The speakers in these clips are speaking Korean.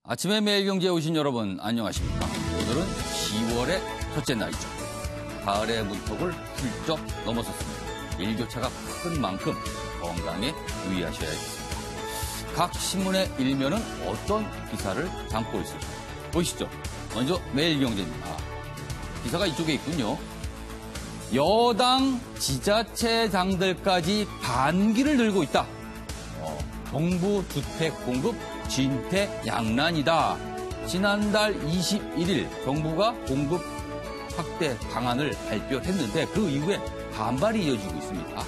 아침에 매일경제에 오신 여러분 안녕하십니까. 오늘은 10월의 첫째 날이죠. 가을의 문턱을 훌쩍 넘어섰습니다. 일교차가 큰 만큼 건강에 유의하셔야겠습니다. 각 신문의 일면은 어떤 기사를 담고 있을까요? 보시죠. 먼저 매일경제입니다. 기사가 이쪽에 있군요. 여당 지자체장들까지 반기를 들고 있다. 정부 주택 공급 진퇴양난이다. 지난달 21일 정부가 공급 확대 방안을 발표했는데 그 이후에 반발이 이어지고 있습니다.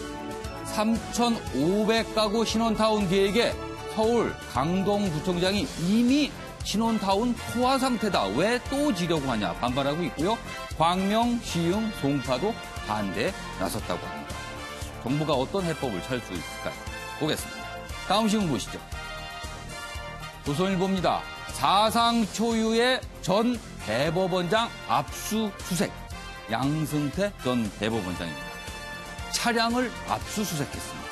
3,500가구 신혼타운 계획에 서울 강동구청장이 이미 신혼타운 포화 상태다. 왜 또 지려고 하냐 반발하고 있고요. 광명, 시흥, 송파도 반대에 나섰다고 합니다. 정부가 어떤 해법을 찾을 수 있을까요? 보겠습니다. 다음 신문 보시죠. 조선일보입니다. 사상 초유의 전 대법원장 압수수색. 양승태 전 대법원장입니다. 차량을 압수수색했습니다.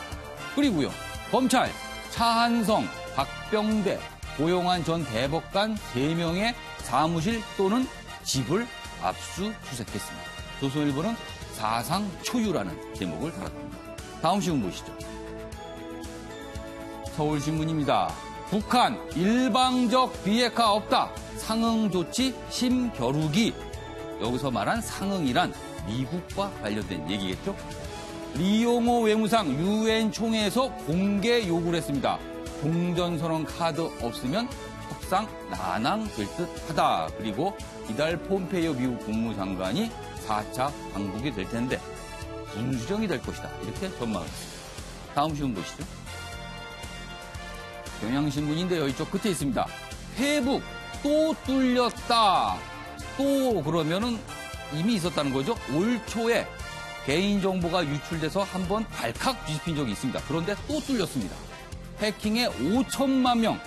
그리고요. 검찰 차한성, 박병대, 고용환 전 대법관 3명의 사무실 또는 집을 압수수색했습니다. 조선일보는 사상 초유라는 제목을 달았습니다. 다음 신문 보시죠. 서울신문입니다. 북한 일방적 비핵화 없다. 상응 조치 심겨루기. 여기서 말한 상응이란 미국과 관련된 얘기겠죠. 리용호 외무상 유엔 총회에서 공개 요구를 했습니다. 종전선언 카드 없으면 협상 난항될 듯하다. 그리고 이달 폼페이오 미국 국무장관이 4차 방북이 될 텐데 분수령이 될 것이다. 이렇게 전망을 했습니다. 다음 신문 보시죠. 경향신문인데요. 이쪽 끝에 있습니다. 회북 또 뚫렸다. 또 그러면은 이미 있었다는 거죠. 올 초에 개인정보가 유출돼서 한번 발칵 뒤집힌 적이 있습니다. 그런데 또 뚫렸습니다. 해킹에 5천만 명,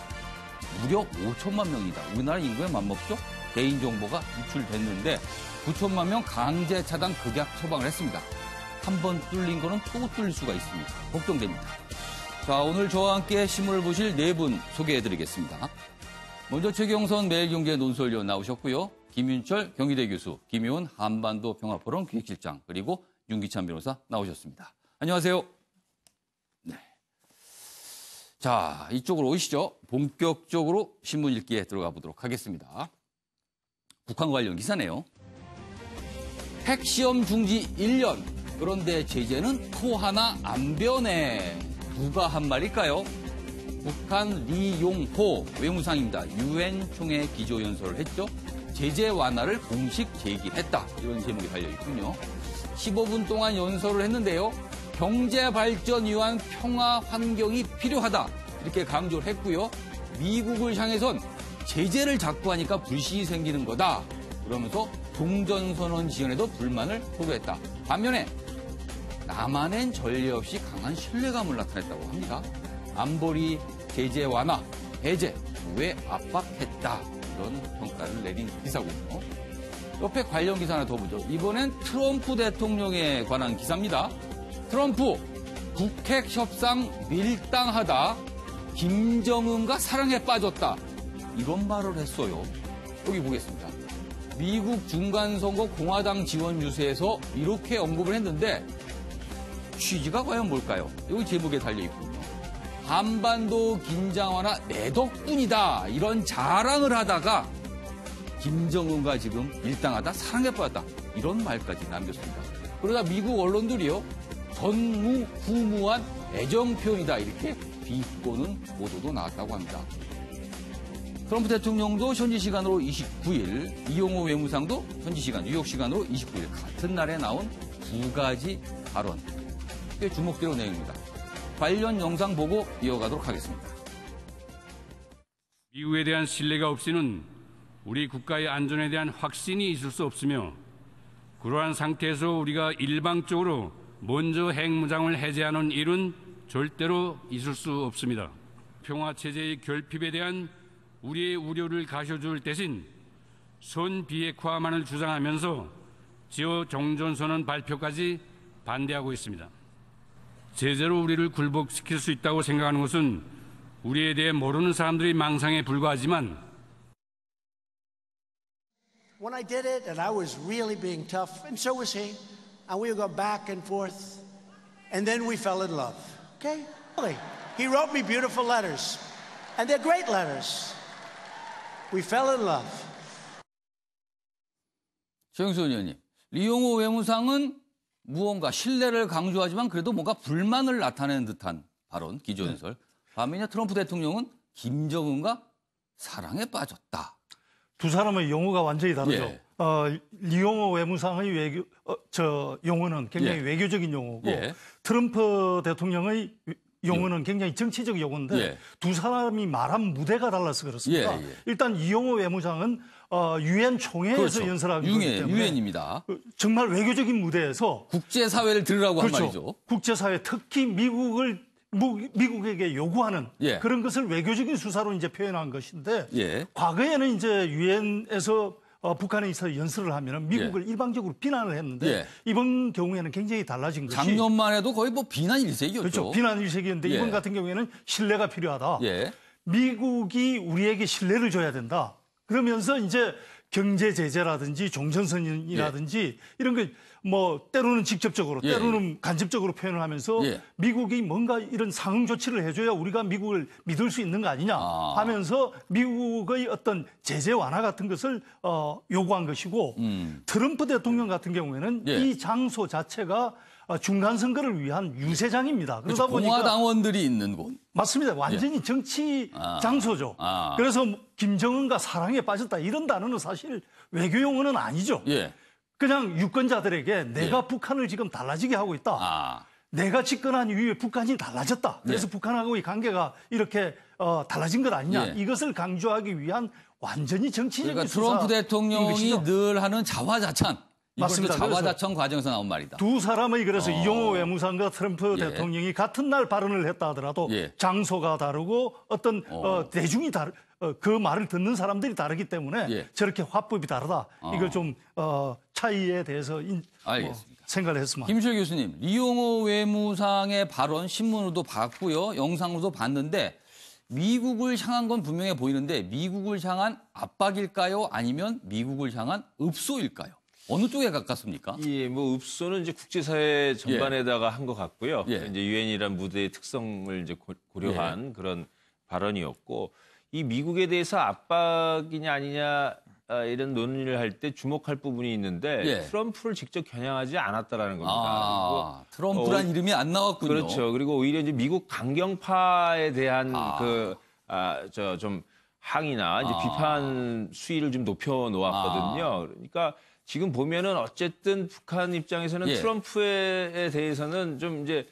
무려 5천만 명이다. 우리나라 인구에 맞먹죠? 개인정보가 유출됐는데 9천만 명 강제 차단 극약 처방을 했습니다. 한번 뚫린 거는 또 뚫릴 수가 있습니다. 걱정됩니다. 자, 오늘 저와 함께 신문을 보실 4분 소개해드리겠습니다. 먼저 최경선 매일경제 논설위원 나오셨고요. 김윤철 경희대 교수, 김효은 한반도 평화포럼 기획실장, 그리고 윤기찬 변호사 나오셨습니다. 안녕하세요. 네. 자, 이쪽으로 오시죠. 본격적으로 신문 읽기에 들어가 보도록 하겠습니다. 북한 관련 기사네요. 핵시험 중지 1년. 그런데 제재는 코 하나 안 변해. 누가 한 말일까요? 북한 리용호 외무상입니다. 유엔 총회 기조연설을 했죠. 제재 완화를 공식 제기했다. 이런 제목이 달려있군요. 15분 동안 연설을 했는데요. 경제 발전 위한 평화 환경이 필요하다. 이렇게 강조를 했고요. 미국을 향해선 제재를 자꾸 하니까 불신이 생기는 거다. 그러면서 종전선언 지연에도 불만을 토로했다. 반면에 남한엔 전례 없이 강한 신뢰감을 나타냈다고 합니다. 안보리 제재 완화, 배제, 왜 압박했다. 이런 평가를 내린 기사군요. 옆에 관련 기사 하나 더 보죠. 이번엔 트럼프 대통령에 관한 기사입니다. 트럼프, 북핵 협상 밀당하다. 김정은과 사랑에 빠졌다. 이런 말을 했어요. 여기 보겠습니다. 미국 중간선거 공화당 지원 유세에서 이렇게 언급을 했는데 취지가 과연 뭘까요? 여기 제목에 달려있군요. 한반도 긴장 완화 내 덕분이다. 이런 자랑을 하다가 김정은과 지금 밀당하다 사랑에 빠졌다. 이런 말까지 남겼습니다. 그러다 미국 언론들이요. 전무후무한 애정 표현이다. 이렇게 비꼬는 보도도 나왔다고 합니다. 트럼프 대통령도 현지 시간으로 29일, 이용호 외무상도 현지 시간, 뉴욕 시간으로 29일 같은 날에 나온 2가지 발언. 꽤 주목되는 내용입니다. 관련 영상 보고 이어가도록 하겠습니다. 미국에 대한 신뢰가 없이는 우리 국가의 안전에 대한 확신이 있을 수 없으며 그러한 상태에서 우리가 일방적으로 먼저 핵무장을 해제하는 일은 절대로 있을 수 없습니다. 평화체제의 결핍에 대한 우리의 우려를 가셔줄 대신 선비핵화만을 주장하면서 지어 종전선언 발표까지 반대하고 있습니다. 제재로 우리를 굴복시킬 수 있다고 생각하는 것은 우리에 대해 모르는 사람들의 망상에 불과하지만 when I did it, and I was really being tough, and so was he, and we would go back and forth, and then we fell in love. Okay? Really. He wrote me beautiful letters, and they're great letters. We fell in love. 최영수 의원님, 리용호 외무상은 무언가 신뢰를 강조하지만 그래도 뭔가 불만을 나타내는 듯한 발언, 기조연설. 반면에 트럼프 대통령은 김정은과 사랑에 빠졌다. 두 사람의 용어가 완전히 다르죠. 예. 리용호 외무상의 용어는 굉장히 예. 외교적인 용어고 예. 트럼프 대통령의 용어는 굉장히 정치적 용어인데 예. 두 사람이 말한 무대가 달라서 그렇습니다. 예, 예. 일단 이용호 외무상은 유엔 총회에서 그렇죠. 연설하기 때문에 유엔입니다. 정말 외교적인 무대에서 국제사회를 들으라고 그렇죠. 한 말이죠. 국제사회 특히 미국에게 요구하는 예. 그런 것을 외교적인 수사로 이제 표현한 것인데 예. 과거에는 이제 유엔에서 북한에 있어 연설을 하면 미국을 일방적으로 비난을 했는데 예. 이번 경우에는 굉장히 달라진 것이 작년만 해도 거의 뭐 비난 일색이었죠. 그렇죠. 비난 일색이었는데 예. 이번 같은 경우에는 신뢰가 필요하다. 예. 미국이 우리에게 신뢰를 줘야 된다. 그러면서 이제 경제 제재라든지 종전선언이라든지 이런 거 뭐 때로는 직접적으로 예. 때로는 간접적으로 표현을 하면서 예. 미국이 뭔가 이런 상응 조치를 해줘야 우리가 미국을 믿을 수 있는 거 아니냐 하면서 미국의 어떤 제재 완화 같은 것을 요구한 것이고 트럼프 대통령 같은 경우에는 예. 이 장소 자체가 중간 선거를 위한 유세장입니다. 그러다 그렇죠. 보니까 공화당원들이 있는 곳. 맞습니다. 완전히 정치 장소죠. 그래서 김정은과 사랑에 빠졌다 이런 단어는 사실 외교 용어는 아니죠. 예. 그냥 유권자들에게 내가 북한을 지금 달라지게 하고 있다. 내가 집권한 이후에 북한이 달라졌다. 그래서 북한하고의 관계가 이렇게 달라진 것 아니냐. 예. 이것을 강조하기 위한 완전히 정치적인 그러니까 트럼프 수사인 대통령이 것이죠. 늘 하는 자화자찬. 맞습니다. 이것도 자화자찬 과정에서 나온 말이다. 두 사람의 그래서 이용호 외무상과 트럼프 예. 대통령이 같은 날 발언을 했다 하더라도 예. 장소가 다르고 어떤 대중이 그 말을 듣는 사람들이 다르기 때문에 예. 저렇게 화법이 다르다. 이걸 좀 차이에 대해서 알겠습니다. 생각을 했으면. 김실 교수님, 리용호 외무상의 발언 신문으로도 봤고요. 영상으로도 봤는데 미국을 향한 건 분명해 보이는데 미국을 향한 압박일까요? 아니면 미국을 향한 읍소일까요? 어느 쪽에 가깝습니까? 예, 뭐 읍소는 이제 국제사회 전반에다가 한 것 같고요. 예. 이제 유엔이란 무대의 특성을 이제 고려한 그런 발언이었고, 이 미국에 대해서 압박이냐 아니냐 이런 논의를 할 때 주목할 부분이 있는데 예. 트럼프를 직접 겨냥하지 않았다라는 겁니다. 트럼프란 이름이 안 나왔군요. 그렇죠. 그리고 오히려 이제 미국 강경파에 대한 좀 항의나 이제 비판 수위를 좀 높여 놓았거든요. 그러니까 지금 보면은 어쨌든 북한 입장에서는 예. 트럼프에 대해서는 좀 이제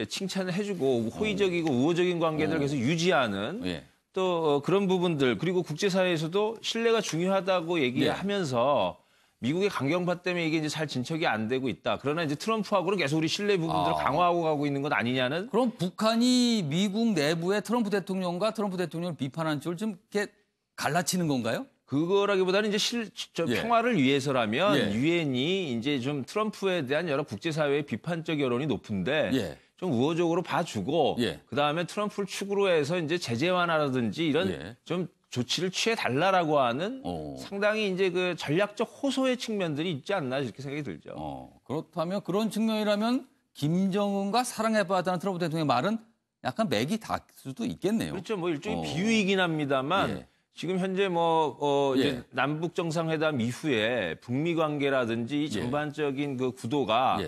칭찬을 해주고 호의적이고 우호적인 관계들을 계속 유지하는 예. 또 그런 부분들 그리고 국제사회에서도 신뢰가 중요하다고 얘기하면서 미국의 강경파 때문에 이게 이제 잘 진척이 안 되고 있다. 그러나 이제 트럼프하고는 계속 우리 신뢰 부분들을 강화하고 가고 있는 것 아니냐는. 그럼 북한이 미국 내부의 트럼프 대통령과 트럼프 대통령을 비판하는 쪽을 좀 이렇게 갈라치는 건가요? 그거라기보다는 이제 예. 평화를 위해서라면 예. 유엔이 이제 좀 트럼프에 대한 여러 국제사회의 비판적 여론이 높은데 예. 좀 우호적으로 봐주고 예. 그다음에 트럼프를 축으로 해서 이제 제재 완화라든지 이런 예. 좀 조치를 취해 달라라고 하는 상당히 이제 그 전략적 호소의 측면들이 있지 않나 이렇게 생각이 들죠. 그렇다면 그런 측면이라면 김정은과 사랑에 빠졌다는 트럼프 대통령의 말은 약간 맥이 닿을 수도 있겠네요. 그렇죠. 뭐 일종의 비유이긴 합니다만 예. 지금 현재 이제 남북 정상회담 이후에 북미 관계라든지 이 전반적인 그 구도가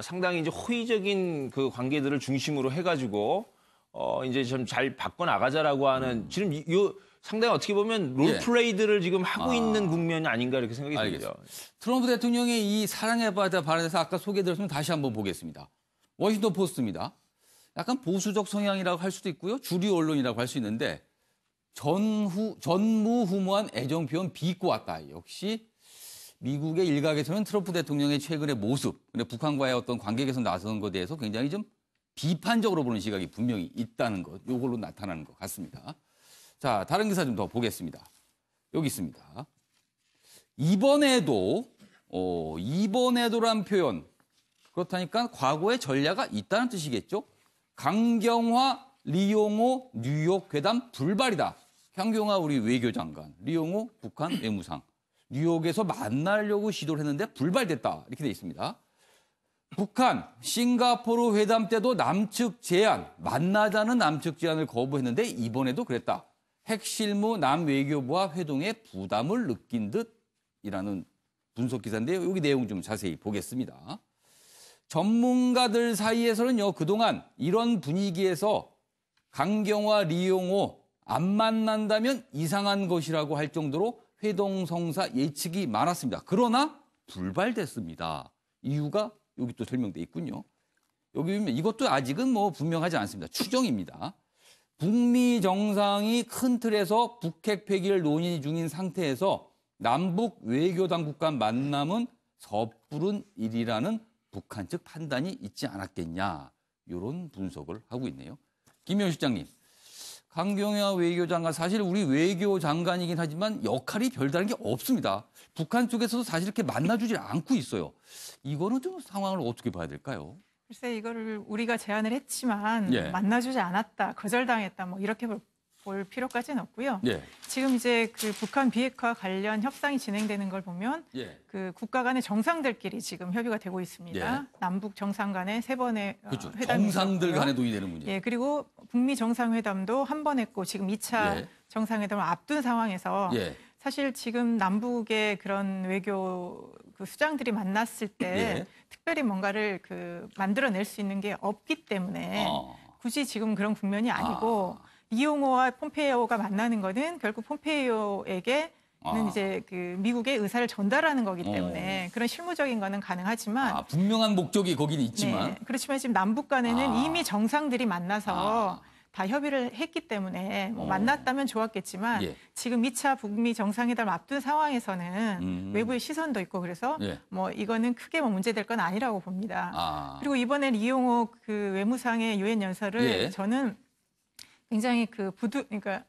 상당히 이제 호의적인 그 관계들을 중심으로 해가지고 이제 좀 잘 바꿔 나가자라고 하는 지금 상당히 어떻게 보면 롤플레이들을 지금 하고 있는 국면이 아닌가 이렇게 생각이 들죠. 트럼프 대통령의 이 사랑에 빠져 발언에서 아까 소개드렸으면 다시 한번 보겠습니다. 워싱턴 포스트입니다. 약간 보수적 성향이라고 할 수도 있고요. 주류 언론이라고 할 수 있는데 전무후무한 애정 표현 비꼬 왔다. 역시 미국의 일각에서는 트럼프 대통령의 최근의 모습, 근데 북한과의 어떤 관계 개선 나서는 것에 대해서 굉장히 좀 비판적으로 보는 시각이 분명히 있다는 것, 이걸로 나타나는 것 같습니다. 자, 다른 기사 좀 더 보겠습니다. 여기 있습니다. 이번에도란 표현, 그렇다니까 과거의 전략이 있다는 뜻이겠죠? 강경화, 리용호, 뉴욕 회담 불발이다. 강경화 우리 외교장관, 리용호 북한 외무상. 뉴욕에서 만나려고 시도를 했는데 불발됐다. 이렇게 돼 있습니다. 북한, 싱가포르 회담 때도 남측 제안, 만나자는 남측 제안을 거부했는데 이번에도 그랬다. 핵실무 남외교부와 회동에 부담을 느낀 듯이라는 분석 기사인데요. 여기 내용 좀 자세히 보겠습니다. 전문가들 사이에서는요, 그동안 이런 분위기에서 강경화, 리용호 안 만난다면 이상한 것이라고 할 정도로 회동성사 예측이 많았습니다. 그러나 불발됐습니다. 이유가 여기 또 설명돼 있군요. 여기 보면 이것도 아직은 뭐 분명하지 않습니다. 추정입니다. 북미 정상이 큰 틀에서 북핵 폐기를 논의 중인 상태에서 남북 외교당국 간 만남은 섣부른 일이라는 북한 측 판단이 있지 않았겠냐. 이런 분석을 하고 있네요. 김현 실장님, 강경화 외교장관 사실 우리 외교장관이긴 하지만 역할이 별다른 게 없습니다. 북한 쪽에서도 사실 이렇게 만나주지 않고 있어요. 이거는 좀 상황을 어떻게 봐야 될까요? 글쎄 이거를 우리가 제안을 했지만 예. 만나주지 않았다, 거절당했다 뭐 이렇게 볼 필요까지는 없고요. 예. 지금 이제 그 북한 비핵화 관련 협상이 진행되는 걸 보면 예. 그 국가 간의 정상들끼리 지금 협의가 되고 있습니다. 예. 남북 정상 간의 3번의 그렇죠. 회담이 정상들 있었고요. 간에 논의되는 문제. 예, 그리고 북미 정상회담도 한 번 했고 지금 2차 예. 정상회담을 앞둔 상황에서 예. 사실 지금 남북의 그런 외교 그 수장들이 만났을 때 예. 특별히 뭔가를 그 만들어낼 수 있는 게 없기 때문에 굳이 지금 그런 국면이 아니고 이용호와 폼페이오가 만나는 거는 결국 폼페이오에게는 이제 그 미국의 의사를 전달하는 거기 때문에 그런 실무적인 거는 가능하지만 분명한 목적이 거기는 있지만 네, 그렇지만 지금 남북 간에는 이미 정상들이 만나서 다 협의를 했기 때문에 뭐 만났다면 좋았겠지만 예. 지금 2차 북미 정상회담 앞둔 상황에서는 외부의 시선도 있고 그래서 예. 뭐 이거는 크게 뭐 문제될 건 아니라고 봅니다. 그리고 이번에 이용호 그 외무상의 유엔 연설을 예. 저는 굉장히 그 그러니까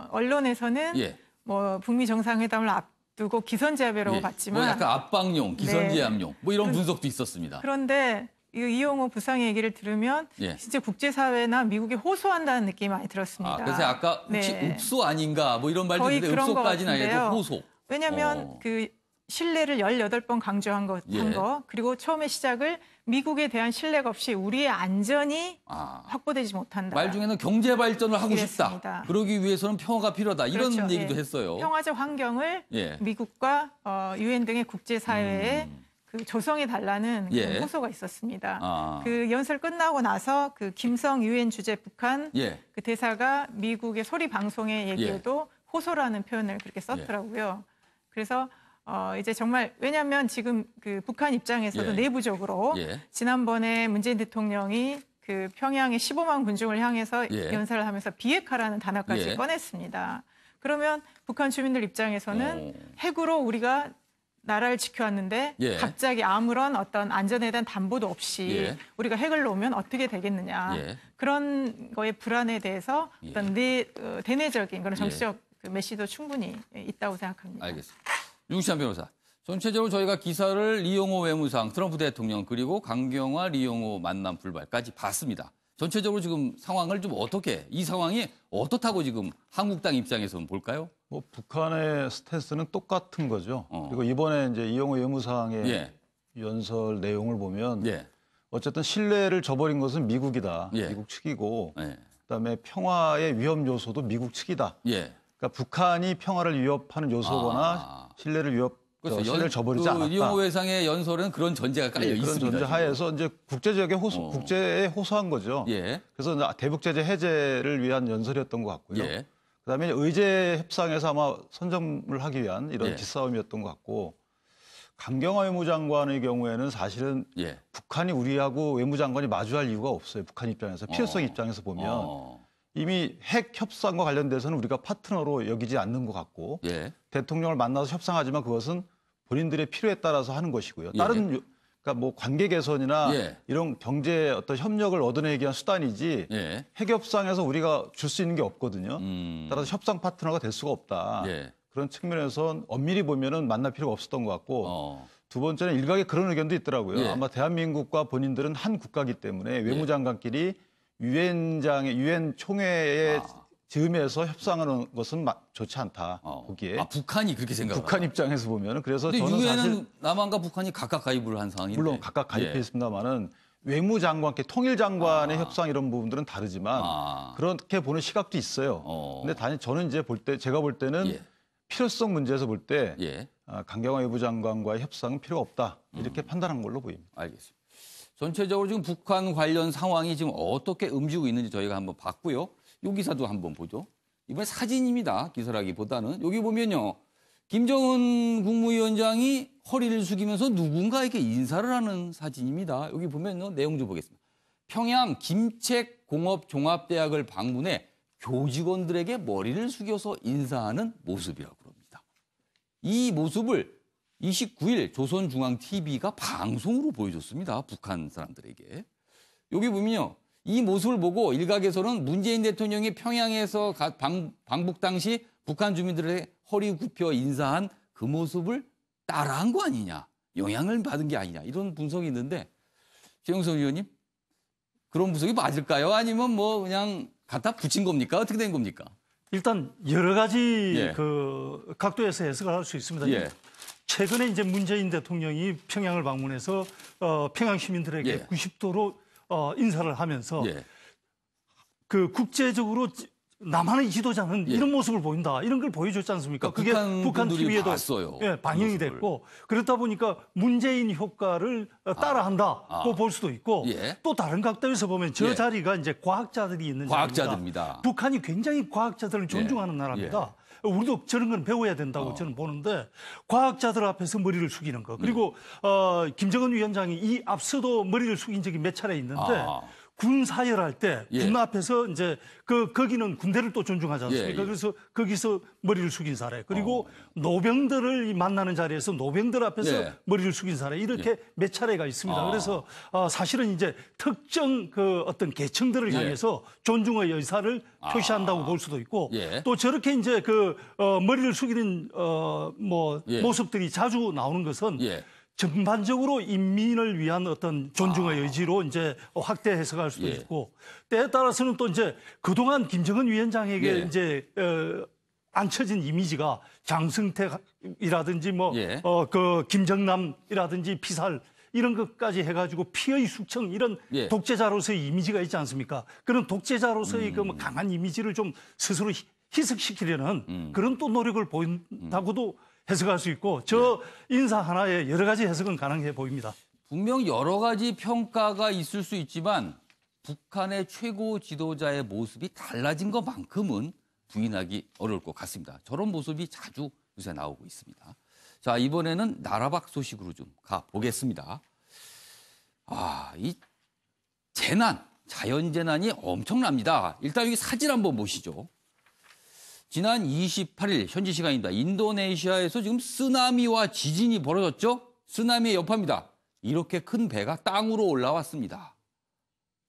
언론에서는 예. 뭐 북미 정상회담을 앞두고 기선제압이라고 예. 봤지만 뭐 약간 압박용, 기선제압용 뭐 이런 분석도 있었습니다. 그런데 이용호 부상의 얘기를 들으면 예. 진짜 국제사회나 미국에 호소한다는 느낌이 많이 들었습니다. 그래서 아까 혹시 네. 읍소 아닌가 뭐 이런 말도 거의 있는데 그런 것 읍소까지는 아니고 같은데요. 호소. 왜냐하면 그 신뢰를 18번 강조한 거, 예. 한 거, 그리고 처음에 시작을 미국에 대한 신뢰가 없이 우리의 안전이 확보되지 못한다. 말 중에는 경제 발전을 하고 싶다. 이랬습니다. 그러기 위해서는 평화가 필요하다. 이런 그렇죠. 얘기도 예. 했어요. 평화적 환경을 예. 미국과 유엔 등의 국제사회에 그 조성해 달라는 예. 그런 호소가 있었습니다. 아. 그 연설 끝나고 나서 그 김성 유엔 주재 북한 예. 그 대사가 미국의 소리 방송에 얘기해도 호소라는 표현을 그렇게 썼더라고요. 그래서 이제 정말 왜냐하면 지금 그 북한 입장에서도 예. 내부적으로 예. 지난번에 문재인 대통령이 그 평양의 15만 군중을 향해서 예. 연설을 하면서 비핵화라는 단어까지 예. 꺼냈습니다. 그러면 북한 주민들 입장에서는 핵으로 우리가 나라를 지켜왔는데 예. 갑자기 아무런 어떤 안전에 대한 담보도 없이 예. 우리가 핵을 놓으면 어떻게 되겠느냐. 예. 그런 거에 불안에 대해서 어떤 대내적인 그런 정치적 그 메시지도 충분히 있다고 생각합니다. 알겠습니다. 윤시한 변호사. 전체적으로 저희가 기사를 리용호 외무상, 트럼프 대통령 그리고 강경화 리용호 만남 불발까지 봤습니다. 전체적으로 지금 상황을 좀 어떻게, 이 상황이 어떻다고 지금 한국당 입장에서는 볼까요? 뭐 북한의 스탠스는 똑같은 거죠. 그리고 이번에 이제 이용호 외무상의 예. 연설 내용을 보면 예. 어쨌든 신뢰를 저버린 것은 미국이다. 예. 미국 측이고 예. 그다음에 평화의 위험 요소도 미국 측이다. 예. 그러니까 북한이 평화를 위협하는 요소거나 신뢰를 신뢰를 저버리지 않았다. 리용호 외상의 연설은 그런 전제가 깔려 그런 있습니다. 전제 하에서 이제 국제에 호소한 거죠. 예. 그래서 대북 제재 해제를 위한 연설이었던 것 같고요. 예. 그다음에 의제 협상에서 아마 선점을 하기 위한 이런 예. 기싸움이었던 것 같고 강경화 외무장관의 경우에는 사실은 예. 북한이 우리하고 외무장관이 마주할 이유가 없어요. 북한 입장에서 필요성 입장에서 보면 이미 핵 협상과 관련돼서는 우리가 파트너로 여기지 않는 것 같고 예. 대통령을 만나서 협상하지만 그것은 본인들의 필요에 따라서 하는 것이고요. 예. 다른 그러니까 뭐 관계 개선이나 예. 이런 경제 어떤 협력을 얻어내기 위한 수단이지 예. 핵 협상에서 우리가 줄 수 있는 게 없거든요. 따라서 협상 파트너가 될 수가 없다. 예. 그런 측면에서 엄밀히 보면은 만날 필요가 없었던 것 같고 두 번째는 일각에 그런 의견도 있더라고요. 예. 아마 대한민국과 본인들은 한 국가이기 때문에 외무장관끼리 유엔 총회에 즈음에서 협상하는 것은 좋지 않다. 보기에. 북한이 그렇게 생각합니다. 북한 입장에서 보면은 그래서 근데 저는 유엔은 사실 남한과 북한이 각각 가입을 한 상황인데. 물론 각각 가입했습니다만은 외무장관께 통일장관의 협상 이런 부분들은 다르지만 그렇게 보는 시각도 있어요. 근데 단지 저는 이제 제가 볼 때는 필요성 문제에서 볼 때 강경화 외무장관과의 협상은 필요가 없다. 이렇게 판단한 걸로 보입니다. 알겠습니다. 전체적으로 지금 북한 관련 상황이 지금 어떻게 움직이고 있는지 저희가 한번 봤고요. 이 기사도 한번 보죠. 이번에 사진입니다. 기사라기보다는. 여기 보면요. 김정은 국무위원장이 허리를 숙이면서 누군가에게 인사를 하는 사진입니다. 여기 보면요. 내용 좀 보겠습니다. 평양 김책공업종합대학을 방문해 교직원들에게 머리를 숙여서 인사하는 모습이라고 합니다. 이 모습을 29일 조선중앙TV가 방송으로 보여줬습니다. 북한 사람들에게. 여기 보면요. 이 모습을 보고 일각에서는 문재인 대통령이 평양에서 방북 당시 북한 주민들의 허리 굽혀 인사한 그 모습을 따라한 거 아니냐. 영향을 받은 게 아니냐. 이런 분석이 있는데 최영석 의원님 그런 분석이 맞을까요? 아니면 뭐 그냥 갖다 붙인 겁니까? 어떻게 된 겁니까? 일단 여러 가지 그 각도에서 해석을 할 수 있습니다. 최근에 이제 문재인 대통령이 평양을 방문해서 평양 시민들에게 90도로 인사를 하면서 그 국제적으로 남한의 지도자는 이런 모습을 보인다. 이런 걸 보여줬지 않습니까? 그게 북한 TV에도 방영이 됐고 그렇다 보니까 문재인 효과를 따라한다고 볼 수도 있고 또 다른 각도에서 보면 저 자리가 이제 과학자들이 있는 자리입니다. 북한이 굉장히 과학자들을 존중하는 나라입니다. 우리도 저런 건 배워야 된다고 저는 보는데 과학자들 앞에서 머리를 숙이는 거. 그리고 김정은 위원장이 이 앞서도 머리를 숙인 적이 몇 차례 있는데 군 사열할 때 군 앞에서 이제 거기는 군대를 또 존중하지 않습니까? 그래서 거기서 머리를 숙인 사례. 그리고 노병들을 만나는 자리에서 노병들 앞에서 머리를 숙인 사례. 이렇게 몇 차례가 있습니다. 그래서 사실은 이제 특정 그 어떤 계층들을 향해서 존중의 의사를 표시한다고 볼 수도 있고 또 저렇게 이제 그 머리를 숙이는 모습들이 자주 나오는 것은 전반적으로 인민을 위한 어떤 존중의 의지로 이제 확대 해석할 수도 있고 때에 따라서는 또 이제 그동안 김정은 위원장에게 이제 앉혀진 이미지가 장승택이라든지 그 김정남이라든지 피살 이런 것까지 해가지고 피의 숙청 이런 독재자로서의 이미지가 있지 않습니까? 그런 독재자로서의 그 강한 이미지를 좀 스스로 희석시키려는 그런 또 노력을 보인다고도 해석할 수 있고 저 인사 하나에 여러 가지 해석은 가능해 보입니다. 분명 여러 가지 평가가 있을 수 있지만 북한의 최고 지도자의 모습이 달라진 것만큼은 부인하기 어려울 것 같습니다. 저런 모습이 자주 요새 나오고 있습니다. 자, 이번에는 나라밖 소식으로 좀 가보겠습니다. 이 재난, 자연재난이 엄청납니다. 일단 여기 사진 한번 보시죠. 지난 28일 현지 시간입니다. 인도네시아에서 지금 쓰나미와 지진이 벌어졌죠? 쓰나미의 여파입니다. 이렇게 큰 배가 땅으로 올라왔습니다.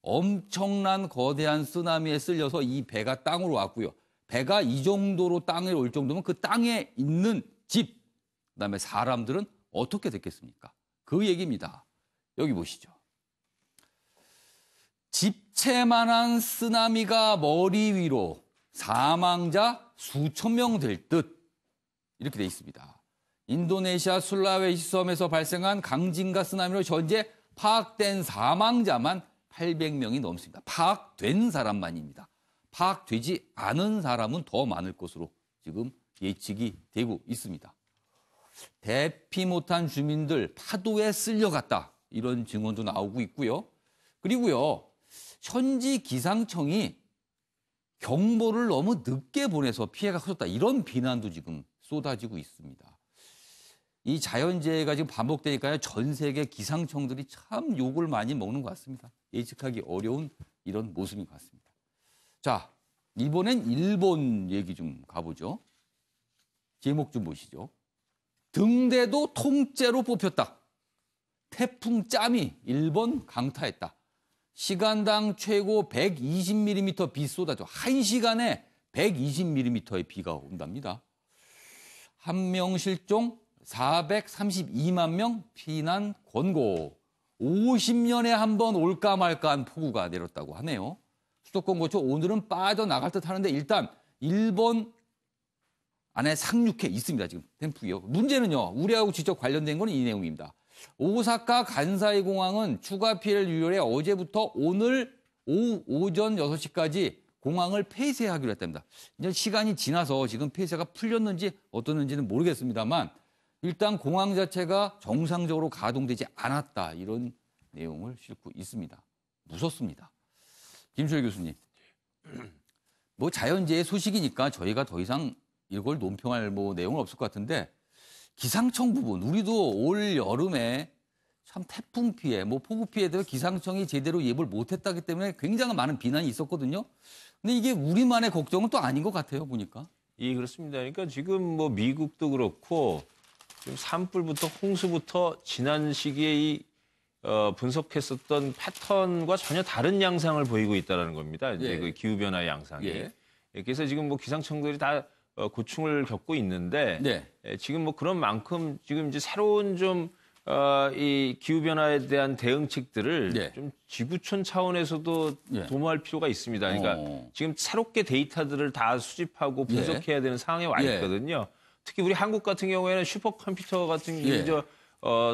엄청난 거대한 쓰나미에 쓸려서 이 배가 땅으로 왔고요. 배가 이 정도로 땅에 올 정도면 그 땅에 있는 집, 그다음에 사람들은 어떻게 됐겠습니까? 그 얘기입니다. 여기 보시죠. 집채만한 쓰나미가 머리 위로 사망자 수천 명 될 듯 이렇게 돼 있습니다. 인도네시아 술라웨시 섬에서 발생한 강진과 쓰나미로 현재 파악된 사망자만 800명이 넘습니다. 파악된 사람만입니다. 파악되지 않은 사람은 더 많을 것으로 지금 예측이 되고 있습니다. 대피 못한 주민들 파도에 쓸려갔다. 이런 증언도 나오고 있고요. 그리고요. 현지 기상청이 경보를 너무 늦게 보내서 피해가 커졌다. 이런 비난도 지금 쏟아지고 있습니다. 이 자연재해가 지금 반복되니까요. 전 세계 기상청들이 참 욕을 많이 먹는 것 같습니다. 예측하기 어려운 이런 모습인 것 같습니다. 자, 이번엔 일본 얘기 좀 가보죠. 제목 좀 보시죠. 등대도 통째로 뽑혔다. 태풍 짬이 일본 강타했다. 시간당 최고 120mm 비 쏟아져 1시간에 120mm의 비가 온답니다. 한 명 실종, 432만 명 피난 권고. 50년에 한 번 올까 말까한 폭우가 내렸다고 하네요. 수도권 거쳐 오늘은 빠져나갈 듯 하는데 일단 일본 안에 상륙해 있습니다. 지금 댐프기요. 문제는요. 우리하고 직접 관련된 건 이 내용입니다. 오사카 간사이 공항은 추가 피해를 유발해 어제부터 오늘 오전 6시까지 공항을 폐쇄하기로 했답니다. 이제 시간이 지나서 지금 폐쇄가 풀렸는지 어떻는지는 모르겠습니다만 일단 공항 자체가 정상적으로 가동되지 않았다. 이런 내용을 싣고 있습니다. 무섭습니다. 김철 교수님. 뭐 자연재해 소식이니까 저희가 더 이상 이걸 논평할 뭐 내용은 없을 것 같은데 기상청 부분 우리도 올 여름에 참 태풍 피해, 뭐 폭우 피해에 대해 기상청이 제대로 예보를 못했다기 때문에 굉장히 많은 비난이 있었거든요. 근데 이게 우리만의 걱정은 또 아닌 것 같아요, 보니까. 예, 그렇습니다. 그러니까 지금 뭐 미국도 그렇고 지금 산불부터 홍수부터 지난 시기에 이 분석했었던 패턴과 전혀 다른 양상을 보이고 있다는 겁니다. 이제 예. 그 기후 변화의 양상이. 예. 그래서 지금 뭐 기상청들이 다 고충을 겪고 있는데 네. 지금 뭐 그런 만큼 지금 이제 새로운 좀 이 기후 변화에 대한 대응책들을 예. 좀 지구촌 차원에서도 예. 도모할 필요가 있습니다. 그러니까 지금 새롭게 데이터들을 다 수집하고 분석해야 되는 상황에 와 예. 있거든요. 특히 우리 한국 같은 경우에는 슈퍼컴퓨터 같은 예.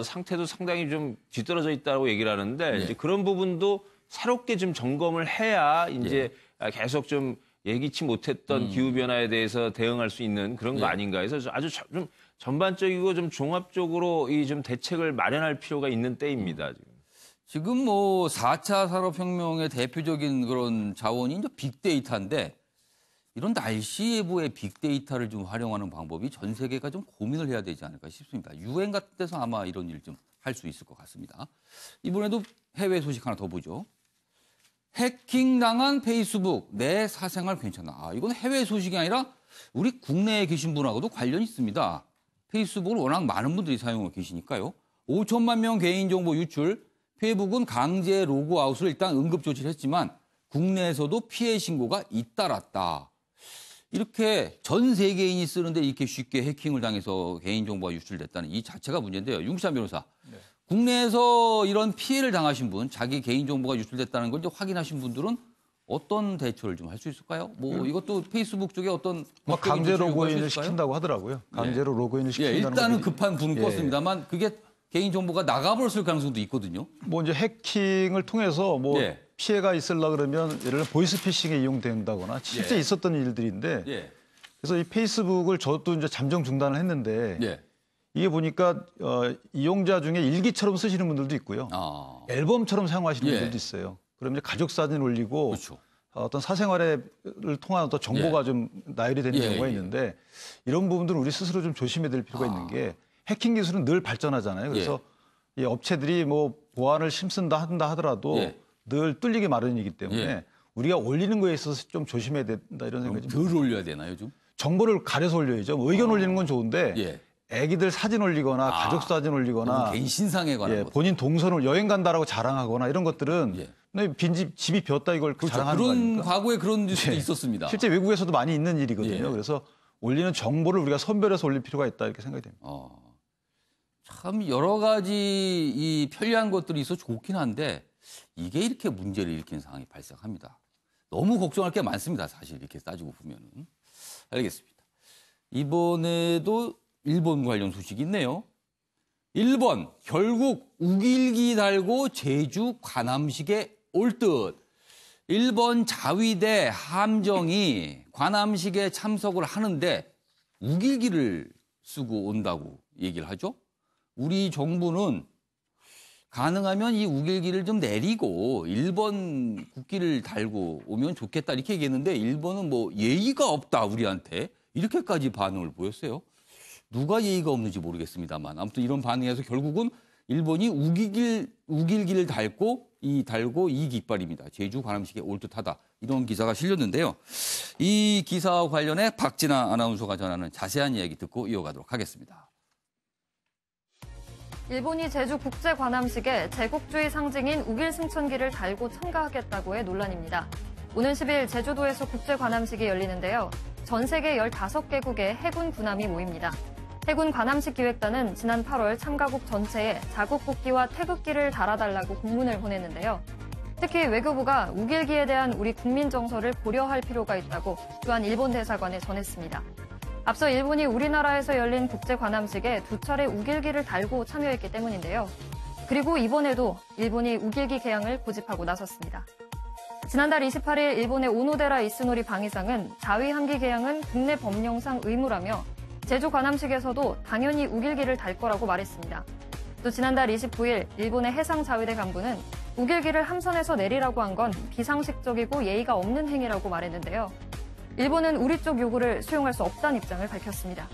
상태도 상당히 좀 뒤떨어져 있다고 얘기를 하는데 예. 이제 그런 부분도 새롭게 좀 점검을 해야 이제 계속 좀 예기치 못했던 기후 변화에 대해서 대응할 수 있는 그런 거 예. 아닌가 해서 아주 좀 전반적이고 좀 종합적으로 이 좀 대책을 마련할 필요가 있는 때입니다. 지금 뭐 4차 산업혁명의 대표적인 그런 자원이 이제 빅데이터인데 이런 날씨 예보의 빅데이터를 좀 활용하는 방법이 전 세계가 좀 고민을 해야 되지 않을까 싶습니다. 유엔 같은 데서 아마 이런 일 좀 할 수 있을 것 같습니다. 이번에도 해외 소식 하나 더 보죠. 해킹당한 페이스북, 내 사생활 괜찮아. 아, 이건 해외 소식이 아니라 우리 국내에 계신 분하고도 관련이 있습니다. 페이스북을 워낙 많은 분들이 사용하고 계시니까요. 5천만 명 개인정보 유출, 페이북은 강제 로그아웃을 일단 응급 조치를 했지만 국내에서도 피해 신고가 잇따랐다. 이렇게 전 세계인이 쓰는데 이렇게 쉽게 해킹을 당해서 개인정보가 유출됐다는 이 자체가 문제인데요. 윤기찬 변호사, 국내에서 이런 피해를 당하신 분, 자기 개인정보가 유출됐다는 걸 이제 확인하신 분들은 어떤 대처를 좀 할 수 있을까요? 뭐 이것도 페이스북 쪽에 어떤 강제 로그인을 시킨다고 하더라고요. 강제로 로그인을 시킨다는 일단은 것들이. 급한 불은 껐습니다만 그게 개인정보가 나가버렸을 가능성도 있거든요. 뭐 이제 해킹을 통해서 뭐 예. 피해가 있으려 그러면 예를 들어 보이스피싱에 이용된다거나 실제 예. 있었던 일들인데 예. 그래서 이 페이스북을 저도 이제 잠정 중단을 했는데 예. 이게 보니까 이용자 중에 일기처럼 쓰시는 분들도 있고요. 아. 앨범처럼 사용하시는 예. 분들도 있어요. 그럼 이제 가족 사진 올리고 그렇죠. 어떤 사생활을 통한 어떤 정보가 좀 나열이 되는 경우가 있는데 이런 부분들은 우리 스스로 좀 조심해야 될 필요가 있는 게 해킹 기술은 늘 발전하잖아요. 그래서 이 업체들이 뭐 보안을 힘쓴다 한다 하더라도 늘 뚫리기 마련이기 때문에 우리가 올리는 거에 있어서 좀 조심해야 된다 이런 생각이 좀 덜 올려야 되나요, 좀? 정보를 가려서 올려야죠. 뭐 의견 올리는 건 좋은데 애기들 사진 올리거나 가족 사진 올리거나 개인 신상에 관한 것. 본인 동선을 여행 간다라고 자랑하거나 이런 것들은 빈집 집이 비었다 이걸 그렇죠. 자랑하는 거 그런 아닙니까? 과거에 그런 뉴스도 있었습니다. 실제 외국에서도 많이 있는 일이거든요. 그래서 올리는 정보를 우리가 선별해서 올릴 필요가 있다 이렇게 생각이 됩니다. 참 여러 가지 이 편리한 것들이 있어 좋긴 한데 이게 이렇게 문제를 일으키는 상황이 발생합니다. 너무 걱정할 게 많습니다. 사실 이렇게 따지고 보면은. 알겠습니다. 이번에도 일본 관련 소식이 있네요. 일본 결국 우길기 달고 제주 관함식에 올 듯. 일본 자위대 함정이 관함식에 참석을 하는데 우길기를 쓰고 온다고 얘기를 하죠. 우리 정부는 가능하면 이 우길기를 좀 내리고 일본 국기를 달고 오면 좋겠다 이렇게 얘기했는데 일본은 뭐 예의가 없다 우리한테 이렇게까지 반응을 보였어요. 누가 예의가 없는지 모르겠습니다만 아무튼 이런 반응에서 결국은 일본이 우길기를 달고 이 깃발입니다. 제주 관함식에 올 듯하다. 이런 기사가 실렸는데요. 이 기사와 관련해 박진아 아나운서가 전하는 자세한 이야기 듣고 이어가도록 하겠습니다. 일본이 제주 국제관함식에 제국주의 상징인 우길 승천기를 달고 참가하겠다고 해 논란입니다. 오는 10일 제주도에서 국제관함식이 열리는데요. 전 세계 15개국의 해군 군함이 모입니다. 해군 관함식 기획단은 지난 8월 참가국 전체에 자국 국기와 태극기를 달아달라고 공문을 보냈는데요. 특히 외교부가 우길기에 대한 우리 국민 정서를 고려할 필요가 있다고 또한 일본 대사관에 전했습니다. 앞서 일본이 우리나라에서 열린 국제관함식에 2차례 우길기를 달고 참여했기 때문인데요. 그리고 이번에도 일본이 우길기 개양을 고집하고 나섰습니다. 지난달 28일 일본의 오노데라 이스노리 방위상은 자위 함기 개양은 국내 법령상 의무라며 제주 관함식에서도 당연히 우길기를 달 거라고 말했습니다. 또 지난달 29일 일본의 해상자위대 간부는 우길기를 함선에서 내리라고 한 건 비상식적이고 예의가 없는 행위라고 말했는데요. 일본은 우리 쪽 요구를 수용할 수 없다는 입장을 밝혔습니다.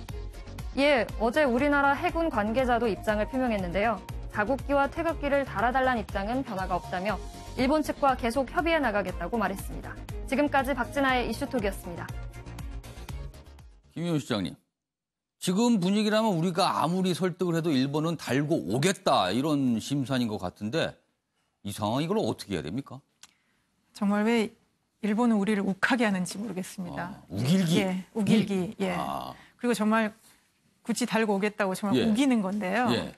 이에 어제 우리나라 해군 관계자도 입장을 표명했는데요. 자국기와 태극기를 달아달라는 입장은 변화가 없다며 일본 측과 계속 협의해 나가겠다고 말했습니다. 지금까지 박진아의 이슈톡이었습니다. 김용현 시장님, 지금 분위기라면 우리가 아무리 설득을 해도 일본은 달고 오겠다 이런 심산인 것 같은데 이 상황 이걸 어떻게 해야 됩니까? 정말 왜 일본은 우리를 욱하게 하는지 모르겠습니다. 우길기? 예, 우길기. 예. 그리고 정말 굳이 달고 오겠다고 정말 예. 우기는 건데요. 예.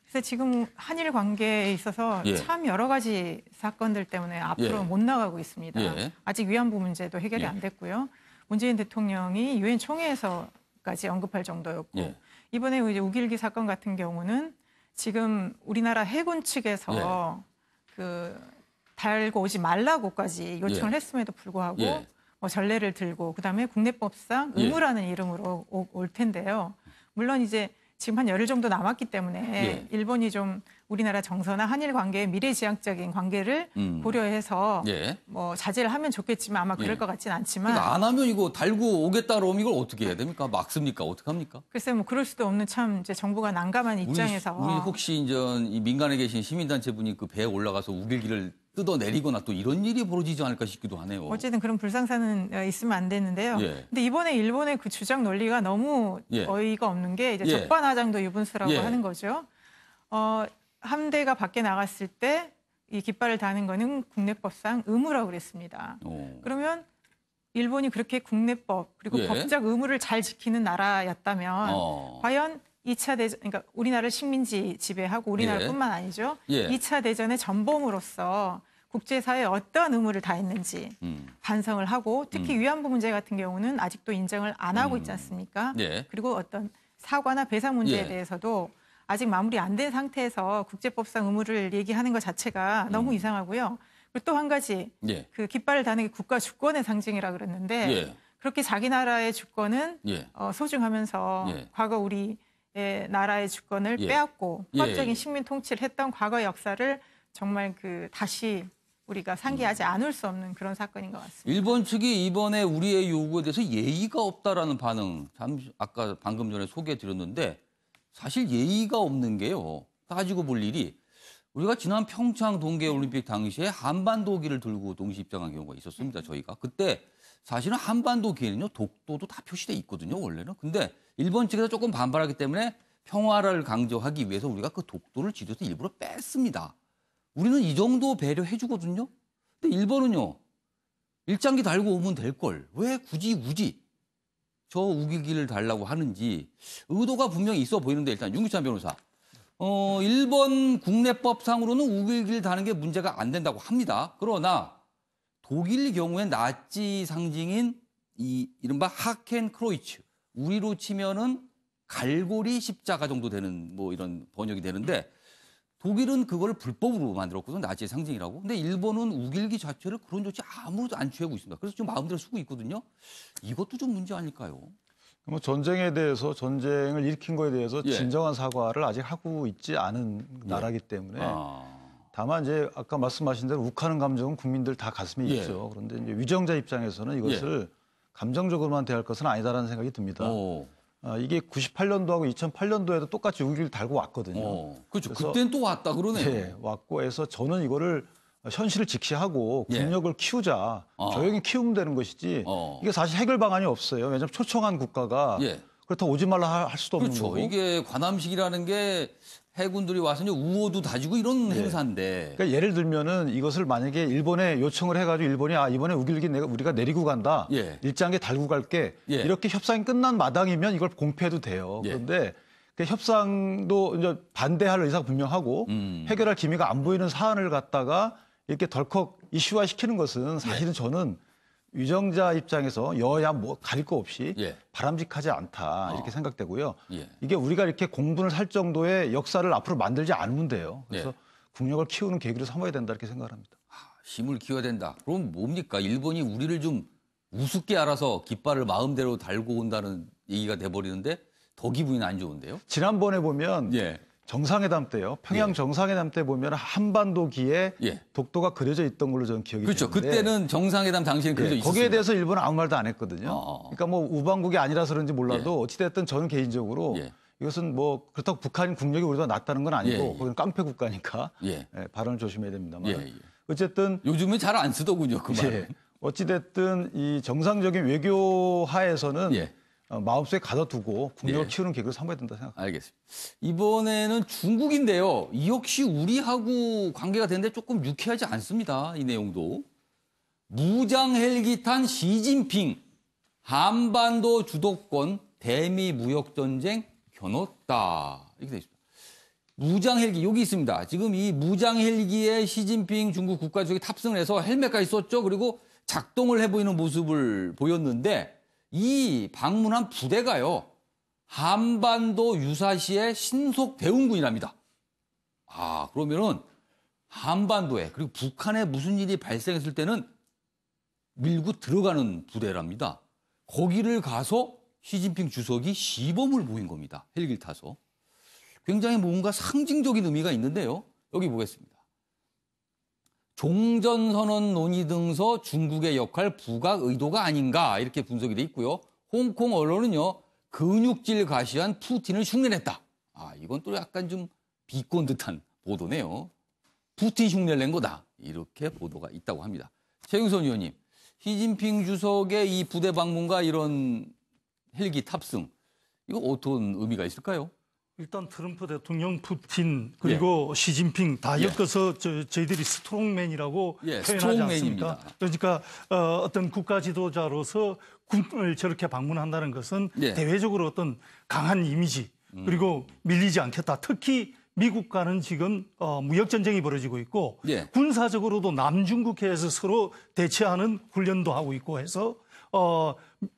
그래서 지금 한일 관계에 있어서 예. 참 여러 가지 사건들 때문에 앞으로 예. 못 나가고 있습니다. 예. 아직 위안부 문제도 해결이 예. 안 됐고요. 문재인 대통령이 유엔 총회에서까지 언급할 정도였고 예. 이번에 이제 우길기 사건 같은 경우는 지금 우리나라 해군 측에서 그 달고 오지 말라고까지 요청을 예. 했음에도 불구하고 예. 뭐 전례를 들고 그다음에 국내법상 예. 의무라는 이름으로 올 텐데요. 물론 이제 지금 한 열흘 정도 남았기 때문에 예. 일본이 좀 우리나라 정서나 한일 관계의 미래지향적인 관계를 고려해서 예. 뭐 자제를 하면 좋겠지만 아마 그럴 예. 것 같지는 않지만 그러니까 안 하면 이거 달고 오겠다 그러면 이걸 어떻게 해야 됩니까? 막습니까? 어떻게 합니까? 글쎄 뭐 그럴 수도 없는 참 이제 정부가 난감한 입장에서 우리 혹시 이제 이 민간에 계신 시민단체 분이 그 배에 올라가서 우길기를 뜯어내리거나 또 이런 일이 벌어지지 않을까 싶기도 하네요. 어쨌든 그런 불상사는 있으면 안 되는데요. 예. 근데 이번에 일본의 그 주장 논리가 너무 예. 어이가 없는 게 이제 예. 적반하장도 유분수라고 예. 하는 거죠. 함대가 밖에 나갔을 때 이 깃발을 다는 거는 국내법상 의무라고 그랬습니다. 그러면 일본이 그렇게 국내법 그리고 예. 법적 의무를 잘 지키는 나라였다면 과연 2차 대전, 그러니까 우리나라를 식민지 지배하고 우리나라뿐만 아니죠. 예. 2차 대전의 전범으로서 국제사회에 어떠한 의무를 다했는지 반성을 하고 특히 위안부 문제 같은 경우는 아직도 인정을 안 하고 있지 않습니까? 예. 그리고 어떤 사과나 배상 문제에 예. 대해서도 아직 마무리 안 된 상태에서 국제법상 의무를 얘기하는 것 자체가 너무 이상하고요. 그리고 또 한 가지 예. 그 깃발을 다는 게 국가 주권의 상징이라 그랬는데 예. 그렇게 자기 나라의 주권은 예. 소중하면서 예. 과거 우리 나라의 주권을 예. 빼앗고 예. 포괄적인 식민 통치를 했던 과거 역사를 정말 그 다시 우리가 상기하지 않을 수 없는 그런 사건인 것 같습니다. 일본 측이 이번에 우리의 요구에 대해서 예의가 없다라는 반응, 아까 방금 전에 소개해드렸는데 사실 예의가 없는 게요. 따지고 볼 일이 우리가 지난 평창 동계올림픽 당시에 한반도기를 들고 동시 입장한 경우가 있었습니다. 저희가. 그때 사실은 한반도기에는요. 독도도 다 표시돼 있거든요. 원래는. 근데 일본 측에서 조금 반발하기 때문에 평화를 강조하기 위해서 우리가 그 독도를 지도에서 일부러 뺐습니다. 우리는 이 정도 배려해 주거든요. 근데 일본은요. 일장기 달고 오면 될 걸. 왜 굳이 저 우길기를 달라고 하는지 의도가 분명히 있어 보이는데 일단 윤기찬 변호사. 일본 국내법상으로는 우길기를 다는 게 문제가 안 된다고 합니다. 그러나 독일 경우엔 나치 상징인 이 이른바 하켄크로이츠. 우리로 치면은 갈고리 십자가 정도 되는 뭐 이런 번역이 되는데 독일은 그걸 불법으로 만들었거든요. 나치의 상징이라고. 근데 일본은 우길기 자체를 그런 조치 아무도 안 취하고 있습니다. 그래서 지금 마음대로 쓰고 있거든요. 이것도 좀 문제 아닐까요? 뭐 전쟁에 대해서 전쟁을 일으킨 거에 대해서 예. 진정한 사과를 아직 하고 있지 않은 나라이기 때문에 다만 이제 아까 말씀하신 대로 욱하는 감정은 국민들 다 가슴에 예. 있죠. 그런데 이제 위정자 입장에서는 이것을 감정적으로만 대할 것은 아니다라는 생각이 듭니다. 이게 98년도하고 2008년도에도 똑같이 우길기를 달고 왔거든요. 그렇죠. 그때는 또 왔다 그러네요. 네, 왔고 해서 저는 이거를 현실을 직시하고 예. 국력을 키우자, 조용히 키우면 되는 것이지 이게 사실 해결 방안이 없어요. 왜냐하면 초청한 국가가 예. 그렇다고 오지 말라 할 수도 없는 그렇죠. 거고. 이게 관함식이라는 게 해군들이 와서 이제 우호도 다지고 이런 행사인데. 그러니까 예를 들면은 이것을 만약에 일본에 요청을 해가지고 일본이 이번에 우길기 우리가 내리고 간다. 예. 일장에 달고 갈게. 예. 이렇게 협상이 끝난 마당이면 이걸 공표해도 돼요. 예. 그런데 그 협상도 이제 반대할 의사가 분명하고 해결할 기미가 안 보이는 사안을 갖다가 이렇게 덜컥 이슈화 시키는 것은 사실은 저는 위정자 입장에서 여야 뭐 가릴 거 없이 바람직하지 않다 이렇게 생각되고요. 이게 우리가 이렇게 공분을 살 정도의 역사를 앞으로 만들지 않으면 돼요. 그래서 국력을 키우는 계기로 삼아야 된다 이렇게 생각을 합니다. 힘을 키워야 된다. 그럼 뭡니까? 일본이 우리를 좀 우습게 알아서 깃발을 마음대로 달고 온다는 얘기가 돼버리는데 더 기분이 안 좋은데요? 지난번에 보면 정상회담 때요. 평양 정상회담 때 보면 한반도기에 독도가 그려져 있던 걸로 저는 기억이 그렇죠. 되는데 그때는 정상회담 당시에 그려져 있었어요. 거기에 대해서 일본은 아무 말도 안 했거든요. 그러니까 뭐 우방국이 아니라서 그런지 몰라도 어찌됐든 저는 개인적으로 이것은 뭐 그렇다고 북한 국력이 우리보다 낫다는 건 아니고 거기는 깡패 국가니까 발언을 조심해야 됩니다만 어쨌든 요즘은 잘 안 쓰더군요. 그 말은. 어찌됐든 이 정상적인 외교 하에서는 마음속에 가둬두고 국력을 키우는 계기로 삼아야 된다 생각합니다. 알겠습니다. 이번에는 중국인데요. 이 역시 우리하고 관계가 되는데 조금 유쾌하지 않습니다. 이 내용도. 무장 헬기 탄 시진핑 한반도 주도권 대미 무역 전쟁 겨눴다. 이렇게 되어 있습니다. 무장 헬기 여기 있습니다. 지금 이 무장 헬기에 시진핑 중국 국가주석이 탑승을 해서 헬멧까지 썼죠. 그리고 작동을 해보이는 모습을 보였는데 이 방문한 부대가요. 한반도 유사시의 신속 대응군이랍니다. 그러면은 한반도에 그리고 북한에 무슨 일이 발생했을 때는 밀고 들어가는 부대랍니다. 거기를 가서 시진핑 주석이 시범을 보인 겁니다. 헬기를 타서. 굉장히 뭔가 상징적인 의미가 있는데요. 여기 보겠습니다. 종전선언 논의 등서 중국의 역할 부각 의도가 아닌가 이렇게 분석이 돼 있고요. 홍콩 언론은요. 근육질 가시한 푸틴을 흉내냈다. 이건 또 약간 좀 비꼰 듯한 보도네요. 푸틴 흉내를 낸 거다. 이렇게 보도가 있다고 합니다. 최경선 의원님, 시진핑 주석의 이 부대 방문과 이런 헬기 탑승, 이거 어떤 의미가 있을까요? 일단 트럼프 대통령, 푸틴 그리고 시진핑 다 엮어서 저희들이 스트롱맨이라고 표현하지 않습니까? 그러니까 어떤 국가 지도자로서 군을 저렇게 방문한다는 것은 대외적으로 어떤 강한 이미지 그리고 밀리지 않겠다. 특히 미국과는 지금 무역 전쟁이 벌어지고 있고 군사적으로도 남중국해에서 서로 대치하는 훈련도 하고 있고 해서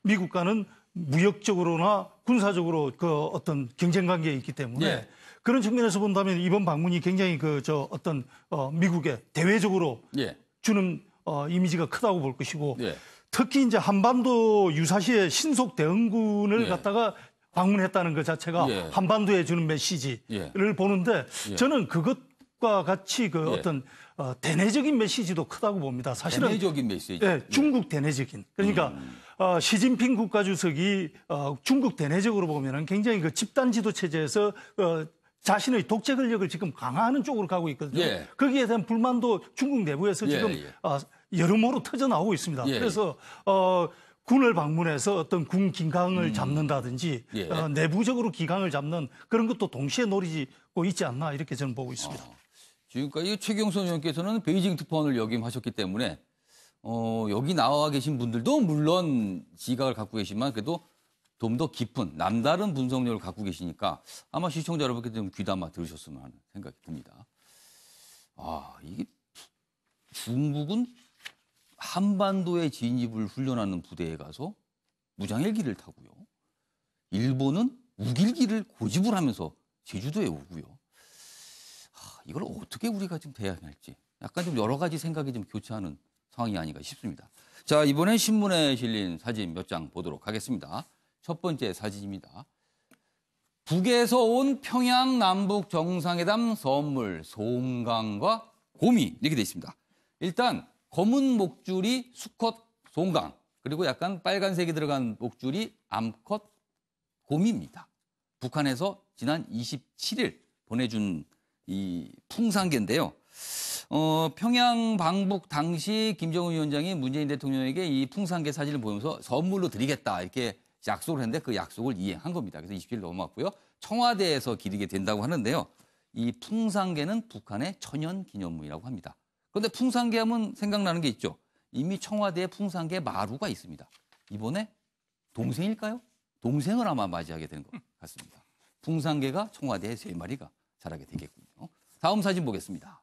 미국과는 무역적으로나 군사적으로 그 어떤 경쟁 관계에 있기 때문에 그런 측면에서 본다면 이번 방문이 굉장히 어떤 미국에 대외적으로 주는 이미지가 크다고 볼 것이고 특히 이제 한반도 유사시의 신속 대응군을 갖다가 방문했다는 것 자체가 한반도에 주는 메시지를 보는데 저는 그것과 같이 어떤 대내적인 메시지도 크다고 봅니다. 사실은 대내적인 메시지. 중국 대내적인. 그러니까 시진핑 국가주석이 중국 대내적으로 보면은 굉장히 그 집단 지도 체제에서 자신의 독재 권력을 지금 강화하는 쪽으로 가고 있거든요. 거기에 대한 불만도 중국 내부에서 지금 여러모로 터져 나오고 있습니다. 그래서 군을 방문해서 어떤 군 기강을 잡는다든지 내부적으로 기강을 잡는 그런 것도 동시에 노리고 있지 않나 이렇게 저는 보고 있습니다. 지금까지 최경선 의원께서는 베이징 특파원을 역임하셨기 때문에 여기 나와 계신 분들도 물론 지각을 갖고 계시지만 그래도 좀 더 깊은 남다른 분석력을 갖고 계시니까 아마 시청자 여러분께 좀 귀담아 들으셨으면 하는 생각이 듭니다. 이게 중국은 한반도의 진입을 훈련하는 부대에 가서 무장헬기를 타고요. 일본은 우길기를 고집을 하면서 제주도에 오고요. 이걸 어떻게 우리가 좀 대응할지 약간 좀 여러 가지 생각이 좀 교차하는 상황이 아닌가 싶습니다. 자, 이번엔 신문에 실린 사진 몇 장 보도록 하겠습니다. 첫 번째 사진입니다. 북에서 온 평양 남북 정상회담 선물 송강과 곰이 이렇게 돼 있습니다. 일단 검은 목줄이 수컷 송강 그리고 약간 빨간색이 들어간 목줄이 암컷 곰입니다. 북한에서 지난 27일 보내준 이 풍산개인데요. 평양 방북 당시 김정은 위원장이 문재인 대통령에게 이 풍산개 사진을 보면서 선물로 드리겠다 이렇게 약속을 했는데 그 약속을 이행한 겁니다. 그래서 27일 넘어갔고요. 청와대에서 기리게 된다고 하는데요. 이 풍산개는 북한의 천연기념물이라고 합니다. 그런데 풍산개 하면 생각나는 게 있죠. 이미 청와대에 풍산개 마루가 있습니다. 이번에 동생일까요? 동생을 아마 맞이하게 되는 것 같습니다. 풍산개가 청와대에 3마리가 자라게 되겠군요. 다음 사진 보겠습니다.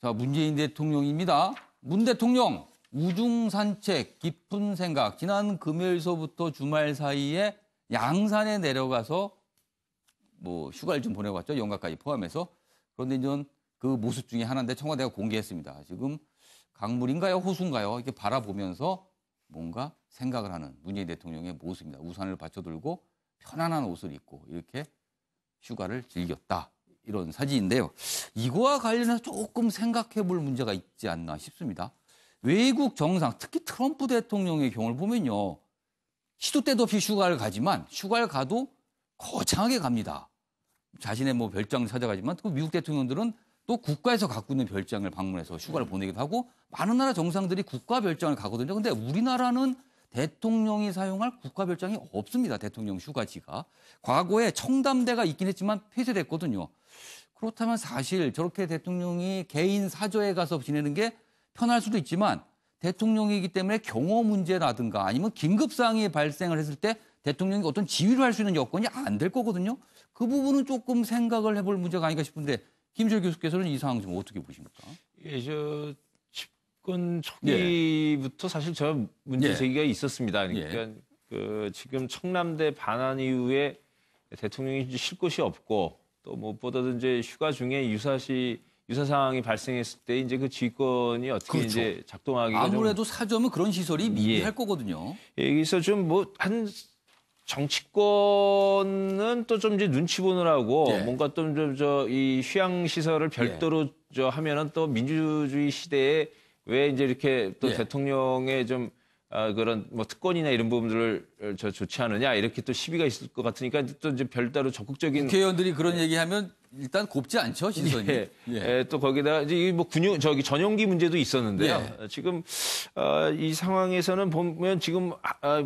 자, 문재인 대통령입니다. 문 대통령, 우중 산책, 깊은 생각. 지난 금요일서부터 주말 사이에 양산에 내려가서 뭐 휴가를 좀 보내고 왔죠. 연가까지 포함해서. 그런데 이제 그 모습 중에 하나인데 청와대가 공개했습니다. 지금 강물인가요? 호수인가요? 이렇게 바라보면서 뭔가 생각을 하는 문재인 대통령의 모습입니다. 우산을 받쳐들고 편안한 옷을 입고 이렇게 휴가를 즐겼다. 이런 사진인데요. 이거와 관련해서 조금 생각해 볼 문제가 있지 않나 싶습니다. 외국 정상, 특히 트럼프 대통령의 경우를 보면요. 시도 때도 없이 휴가를 가지만 휴가를 가도 거창하게 갑니다. 자신의 뭐 별장 찾아가지만 또 미국 대통령들은 또 국가에서 갖고 있는 별장을 방문해서 휴가를 보내기도 하고 많은 나라 정상들이 국가 별장을 가거든요. 근데 우리나라는 대통령이 사용할 국가 별장이 없습니다. 대통령 휴가지가. 과거에 청담대가 있긴 했지만 폐쇄됐거든요. 그렇다면 사실 저렇게 대통령이 개인 사저에 가서 지내는 게 편할 수도 있지만 대통령이기 때문에 경호 문제라든가 아니면 긴급사항이 발생을 했을 때 대통령이 어떤 지휘를 할 수 있는 여건이 안 될 거거든요. 그 부분은 조금 생각을 해볼 문제가 아닌가 싶은데 김철 교수께서는 이 상황 좀 어떻게 보십니까? 예, 집권 초기부터 사실 저 문제 제기가 있었습니다. 그러니까 그 지금 청남대 반환 이후에 대통령이 쉴 곳이 없고 또 무엇보다도 이제 휴가 중에 유사 상황이 발생했을 때 이제 그 지휘권이 어떻게 그렇죠. 이제 작동하기가 아무래도 사저면 그런 시설이 미비할 거거든요. 여기서 좀 뭐 한 정치권은 또 좀 이제 눈치 보느라고 뭔가 좀 이 휴양 시설을 별도로 하면은 또 민주주의 시대에 왜 이제 이렇게 또 대통령의 좀 그런 뭐 특권이나 이런 부분들을 좋지 않느냐 이렇게 또 시비가 있을 것 같으니까 또 이제 별도로 적극적인 국회의원들이 그런 얘기하면 일단 곱지 않죠 시선이. 또 거기다가 이제 뭐 전용기 문제도 있었는데요. 지금 이 상황에서는 보면 지금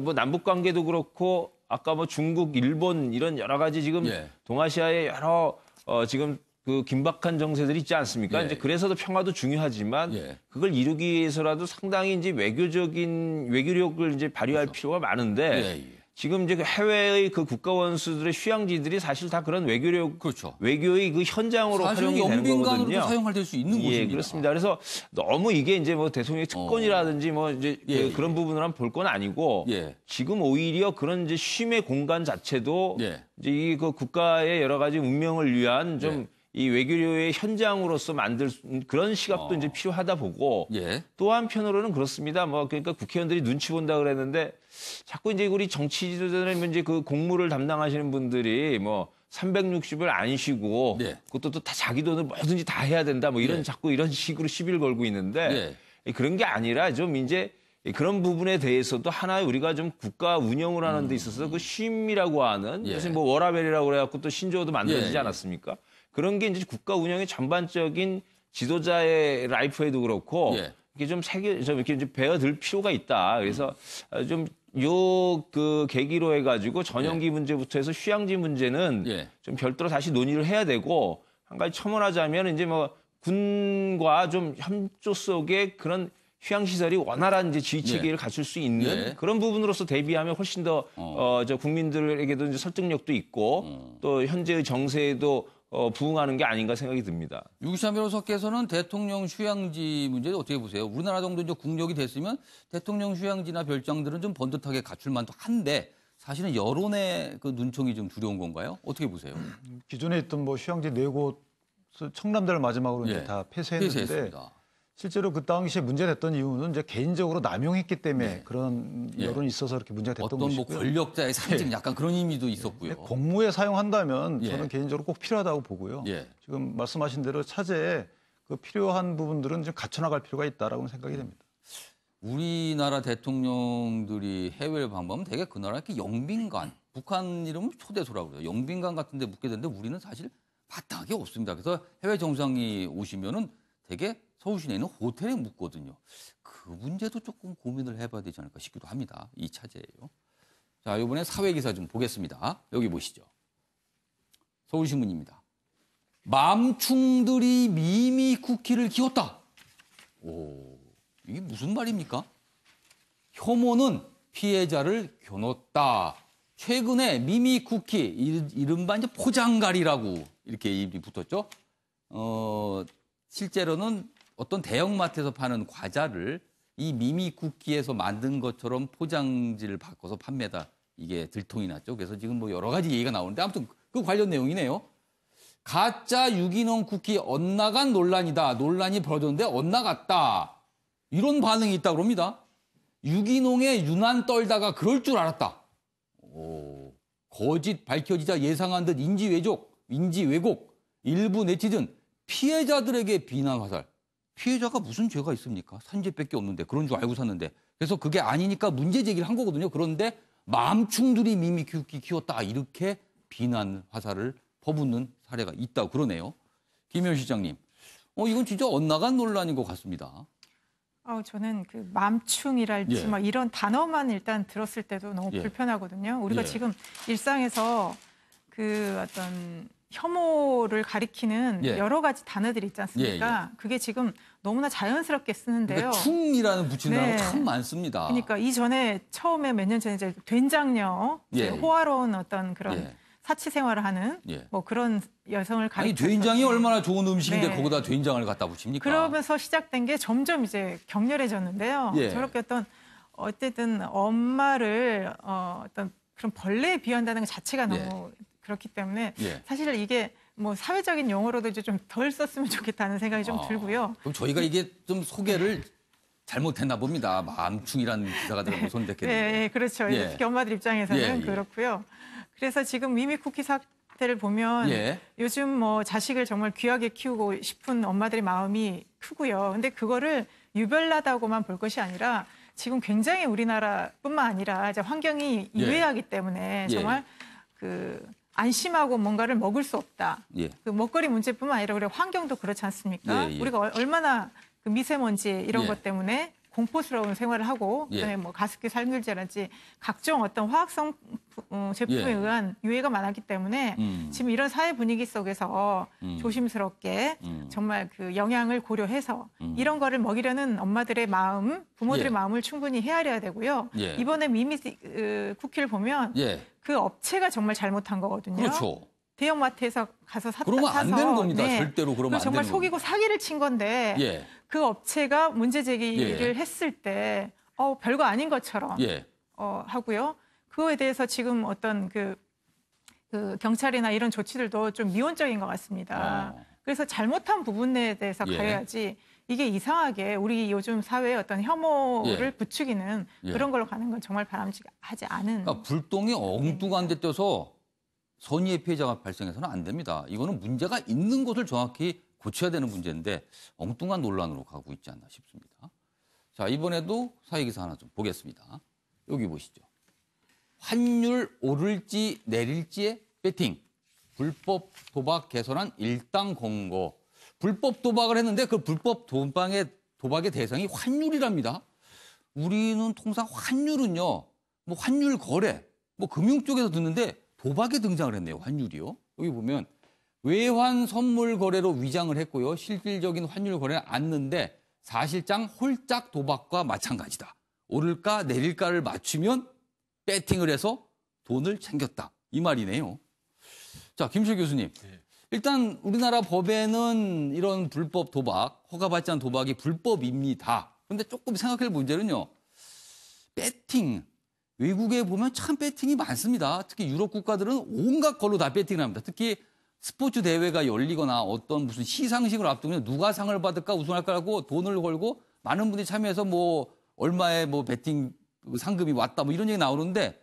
뭐 남북 관계도 그렇고 아까 뭐 중국, 일본 이런 여러 가지 지금 동아시아의 여러 지금 그 긴박한 정세들이 있지 않습니까? 이제 그래서도 평화도 중요하지만 그걸 이루기 위해서라도 상당히 이제 외교력을 이제 발휘할 필요가 많은데 지금 이제 해외의 그 국가 원수들의 휴양지들이 사실 다 그런 외교의 그 현장으로 활용이 되는 거거든요. 영빈관으로 사용할 수 있는 곳입니다. 그렇습니다. 그래서 너무 이게 이제 뭐 대통령의 특권이라든지 뭐 이제 그런 부분을 한번 볼 건 아니고 지금 오히려 그런 이제 쉼의 공간 자체도 이제 이 그 국가의 여러 가지 운명을 위한 좀 이 외교의 현장으로서 만들 그런 시각도 이제 필요하다 보고 또 한편으로는 그렇습니다. 뭐 그러니까 국회의원들이 눈치 본다 그랬는데 자꾸 이제 우리 정치 지도자들 이제 그 공무를 담당하시는 분들이 뭐 360을 안 쉬고 그것도 또 다 자기 돈을 뭐든지 다 해야 된다 뭐 이런 자꾸 이런 식으로 시비를 걸고 있는데 그런 게 아니라 좀 이제 그런 부분에 대해서도 하나의 우리가 좀 국가 운영을 하는 데 있어서 그 쉼이라고 하는 요새 뭐 워라벨이라고 그래갖고 또 신조어도 만들어지지 않았습니까? 그런 게 이제 국가 운영의 전반적인 지도자의 라이프에도 그렇고 이게 좀 이렇게 좀 배어들 필요가 있다. 그래서 좀 그 계기로 해가지고 전용기 문제부터 해서 휴양지 문제는 좀 별도로 다시 논의를 해야 되고 한 가지 첨언하자면 이제 뭐 군과 좀 협조 속에 그런 휴양시설이 원활한 이제 지휘 체계를 갖출 수 있는 그런 부분으로서 대비하면 훨씬 더 국민들에게도 이제 설득력도 있고 또 현재의 정세에도 부응하는 게 아닌가 생각이 듭니다. 유기찬 변호사께서는 대통령 휴양지 문제를 어떻게 보세요? 우리나라 정도 이제 국력이 됐으면 대통령 휴양지나 별장들은 좀 번듯하게 갖출 만도 한데 사실은 여론의 그 눈총이 좀 두려운 건가요? 어떻게 보세요? 기존에 있던 뭐 휴양지 4곳 청남대를 마지막으로 이제 다 폐쇄했는데 폐쇄했습니다. 실제로 그 당시에 문제됐던 이유는 이제 개인적으로 남용했기 때문에 그런 여론이 있어서 이렇게 문제가 됐던 어떤 것이고요. 뭐 권력자의 상징 약간 그런 의미도 있었고요. 공무에 사용한다면 저는 개인적으로 꼭 필요하다고 보고요. 지금 말씀하신 대로 차제에 그 필요한 부분들은 좀 갖춰나갈 필요가 있다라고 생각이 됩니다. 우리나라 대통령들이 해외를 방문하면 되게 그 나라 이렇게 영빈관, 북한 이름은 초대소라고 그래요. 영빈관 같은 데 묵게 되는데 우리는 사실 마땅하게 없습니다. 그래서 해외 정상이 오시면은 되게 서울 시내에 있는 호텔에 묵거든요. 그 문제도 조금 고민을 해봐야 되지 않을까 싶기도 합니다. 이 차제예요. 자, 이번에 사회기사 좀 보겠습니다. 여기 보시죠. 서울신문입니다. 맘충들이 미미 쿠키를 키웠다. 오, 이게 무슨 말입니까? 혐오는 피해자를 겨눴다. 최근에 미미 쿠키, 이른바 이제 포장갈이라고 이렇게 입이 붙었죠. 실제로는 어떤 대형마트에서 파는 과자를 이 미미 쿠키에서 만든 것처럼 포장지를 바꿔서 판매다. 이게 들통이 났죠. 그래서 지금 뭐 여러 가지 얘기가 나오는데 아무튼 그 관련 내용이네요. 가짜 유기농 쿠키 엇나간 논란이다. 논란이 벌어졌는데 엇나갔다. 이런 반응이 있다고 합니다. 유기농에 유난 떨다가 그럴 줄 알았다. 오, 거짓 밝혀지자 예상한 듯 인지 왜곡. 일부 네티즌 피해자들에게 비난 화살. 피해자가 무슨 죄가 있습니까? 산재밖에 없는데 그런 줄 알고 샀는데. 그래서 그게 아니니까 문제 제기를 한 거거든요. 그런데 맘충들이 미미 쿠키 키웠다. 이렇게 비난 화살을 퍼붓는 사례가 있다고 그러네요. 김현 시장님, 이건 진짜 엇나간 논란인 것 같습니다. 저는 그 맘충이랄지 막 이런 단어만 일단 들었을 때도 너무 불편하거든요. 우리가 지금 일상에서 그 어떤 혐오를 가리키는 여러 가지 단어들이 있지 않습니까? 그게 지금 너무나 자연스럽게 쓰는데요. 그러니까 충이라는 붙이는 단어가 참 많습니다. 그러니까 이전에 처음에 몇 년 전에 이제 된장녀, 호화로운 어떤 그런 사치 생활을 하는 뭐 그런 여성을 가리키는. 아니 된장이 얼마나 좋은 음식인데 거기다 된장을 갖다 붙입니까? 그러면서 시작된 게 점점 이제 격렬해졌는데요. 저렇게 어쨌든 엄마를 어떤 그런 벌레에 비유한다는 것 자체가 너무 그렇기 때문에 사실 이게 뭐 사회적인 용어로도 이제 좀 덜 썼으면 좋겠다는 생각이 좀 들고요. 그럼 저희가 이게 좀 소개를 잘못했나 봅니다. 맘충이라는 기사가 들어가면 손댔겠는데. 네, 그렇죠. 특히 엄마들 입장에서는 그렇고요. 그래서 지금 미미 쿠키 사태를 보면 요즘 뭐 자식을 정말 귀하게 키우고 싶은 엄마들의 마음이 크고요. 근데 그거를 유별나다고만 볼 것이 아니라 지금 굉장히 우리나라뿐만 아니라 이제 환경이 유해하기 때문에 정말 그 안심하고 뭔가를 먹을 수 없다. 그 먹거리 문제뿐만 아니라 우리 환경도 그렇지 않습니까? 우리가 얼마나 그 미세먼지 이런 것 때문에 공포스러운 생활을 하고 그다음에 뭐 가습기 살균제라든지 각종 어떤 화학성 제품에 의한 유해가 많았기 때문에 지금 이런 사회 분위기 속에서 조심스럽게 정말 그 영양을 고려해서 이런 거를 먹이려는 엄마들의 마음, 부모들의 마음을 충분히 헤아려야 되고요. 이번에 미미 쿠키를 보면 그 업체가 정말 잘못한 거거든요. 그렇죠. 대형마트에서 가서 사서 그러면 안 되는 겁니다. 절대로 그러면 안 되는 정말 속이고 사기를 친 건데 그 업체가 문제 제기를 했을 때 별거 아닌 것처럼 하고요. 그거에 대해서 지금 어떤 그 경찰이나 이런 조치들도 좀 미온적인 것 같습니다. 그래서 잘못한 부분에 대해서 가야지 이게 이상하게 우리 요즘 사회의 어떤 혐오를 부추기는 그런 걸로 가는 건 정말 바람직하지 않은. 그러니까 불똥이 엉뚱한 데 떠서 선의의 피해자가 발생해서는 안 됩니다. 이거는 문제가 있는 것을 정확히 고쳐야 되는 문제인데 엉뚱한 논란으로 가고 있지 않나 싶습니다. 자, 이번에도 사회기사 하나 좀 보겠습니다. 여기 보시죠. 환율 오를지 내릴지의 배팅. 불법 도박 개선안 일당 공고. 불법 도박을 했는데 그 불법 도박의 대상이 환율이랍니다. 우리는 통상 환율은요, 뭐 환율 거래, 뭐 금융 쪽에서 듣는데 도박에 등장을 했네요. 환율이요. 여기 보면 외환 선물 거래로 위장을 했고요. 실질적인 환율 거래는 않는데 사실상 홀짝 도박과 마찬가지다. 오를까 내릴까를 맞추면 배팅을 해서 돈을 챙겼다. 이 말이네요. 자, 김실 교수님. 일단 우리나라 법에는 이런 불법 도박, 허가받지 않은 도박이 불법입니다. 그런데 조금 생각할 문제는요. 배팅. 외국에 보면 참 배팅이 많습니다. 특히 유럽 국가들은 온갖 걸로 다 배팅을 합니다. 특히 스포츠 대회가 열리거나 어떤 무슨 시상식을 앞두면 누가 상을 받을까 우승할까 하고 돈을 걸고 많은 분들이 참여해서 뭐 얼마의 뭐 배팅 상금이 왔다 뭐 이런 얘기 나오는데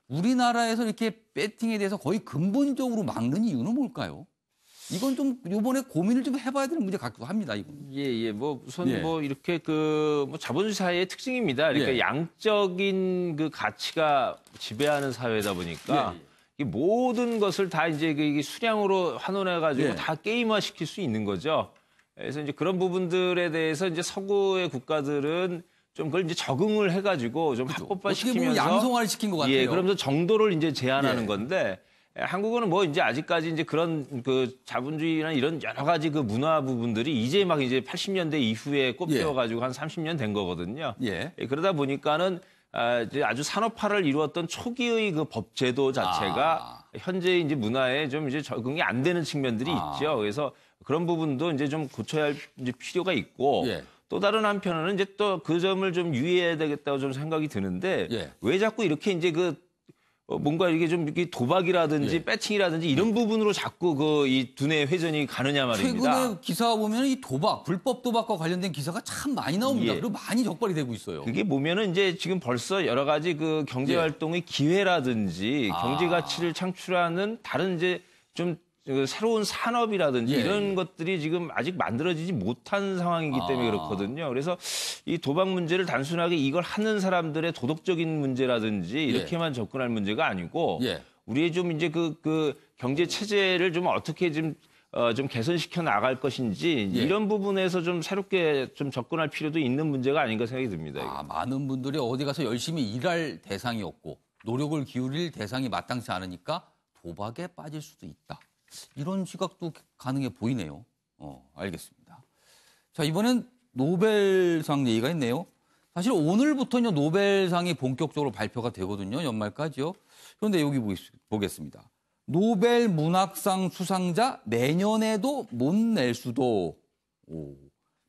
우리나라에서 이렇게 배팅에 대해서 거의 근본적으로 막는 이유는 뭘까요? 이건 좀 이번에 고민을 좀 해봐야 되는 문제 같기도 합니다. 이건. 뭐 우선 뭐 이렇게 뭐 자본주의 사회의 특징입니다. 그러니까 양적인 그 가치가 지배하는 사회다 보니까 이 모든 것을 다 이제 이게 수량으로 환원해가지고 다 게임화 시킬 수 있는 거죠. 그래서 이제 그런 부분들에 대해서 이제 서구의 국가들은 좀 그걸 이제 적응을 해가지고 좀 합법화 시키면서 양성화를 시킨 것 같아요. 그러면서 정도를 이제 제한하는 건데. 한국은 뭐 이제 아직까지 이제 그런 그 자본주의나 이런 여러 가지 그 문화 부분들이 이제 막 이제 80년대 이후에 꽃피워가지고 한 30년 된 거거든요. 그러다 보니까는 아주 산업화를 이루었던 초기의 그 법제도 자체가 현재 이제 문화에 좀 이제 적응이 안 되는 측면들이 있죠. 그래서 그런 부분도 이제 좀 고쳐야 할 이제 필요가 있고 예. 또 다른 한편으로는 이제 또 그 점을 좀 유의해야 되겠다고 좀 생각이 드는데 예. 왜 자꾸 이렇게 이제 뭔가 이게 좀 이렇게 도박이라든지 예. 배팅이라든지 이런 부분으로 자꾸 이 두뇌 회전이 가느냐 말입니다. 최근에 기사 보면 이 도박, 불법 도박과 관련된 기사가 참 많이 나옵니다. 예. 그리고 많이 적발이 되고 있어요. 그게 보면은 이제 지금 벌써 여러 가지 그 경제 예. 활동의 기회라든지 경제 가치를 창출하는 다른 이제 좀 새로운 산업이라든지 예. 이런 것들이 지금 아직 만들어지지 못한 상황이기 때문에 그렇거든요. 그래서 이 도박 문제를 단순하게 이걸 하는 사람들의 도덕적인 문제라든지 이렇게만 접근할 문제가 아니고 예. 우리의 좀 이제 그 경제 체제를 좀 어떻게 좀 개선시켜 나갈 것인지 예. 이런 부분에서 좀 새롭게 좀 접근할 필요도 있는 문제가 아닌가 생각이 듭니다. 이거. 많은 분들이 어디 가서 열심히 일할 대상이 없고 노력을 기울일 대상이 마땅치 않으니까 도박에 빠질 수도 있다. 이런 시각도 가능해 보이네요. 알겠습니다. 자, 이번엔 노벨상 얘기가 있네요. 사실 오늘부터요, 노벨상이 본격적으로 발표가 되거든요. 연말까지요. 그런데 여기 보겠습니다. 노벨 문학상 수상자 내년에도 못 낼 수도.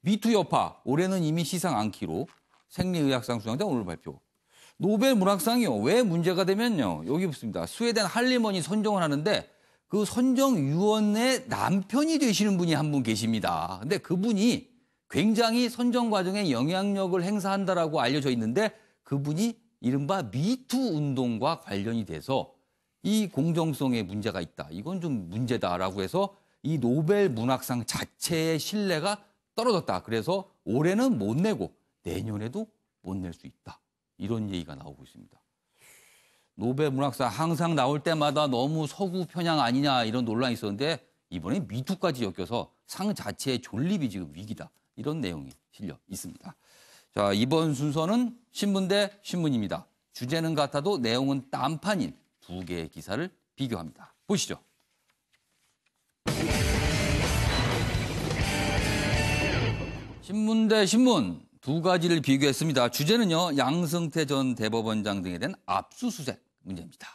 미투 여파, 올해는 이미 시상 않기로. 생리의학상 수상자 오늘 발표. 노벨 문학상이요. 왜 문제가 되면요. 여기 붙습니다. 스웨덴 할리먼이 선정을 하는데 그 선정위원의 남편이 되시는 분이 한 분 계십니다. 근데 그분이 굉장히 선정 과정에 영향력을 행사한다라고 알려져 있는데 그분이 이른바 미투 운동과 관련이 돼서 이 공정성에 문제가 있다. 이건 좀 문제다라고 해서 이 노벨 문학상 자체의 신뢰가 떨어졌다. 그래서 올해는 못 내고 내년에도 못 낼 수 있다. 이런 얘기가 나오고 있습니다. 노벨 문학상 항상 나올 때마다 너무 서구 편향 아니냐 이런 논란이 있었는데 이번에 미투까지 엮여서 상 자체의 존립이 지금 위기다. 이런 내용이 실려 있습니다. 자, 이번 순서는 신문 대 신문입니다. 주제는 같아도 내용은 딴판인 두 개의 기사를 비교합니다. 보시죠. 신문 대 신문 두 가지를 비교했습니다. 주제는요, 양승태 전 대법원장 등에 대한 압수수색 문제입니다.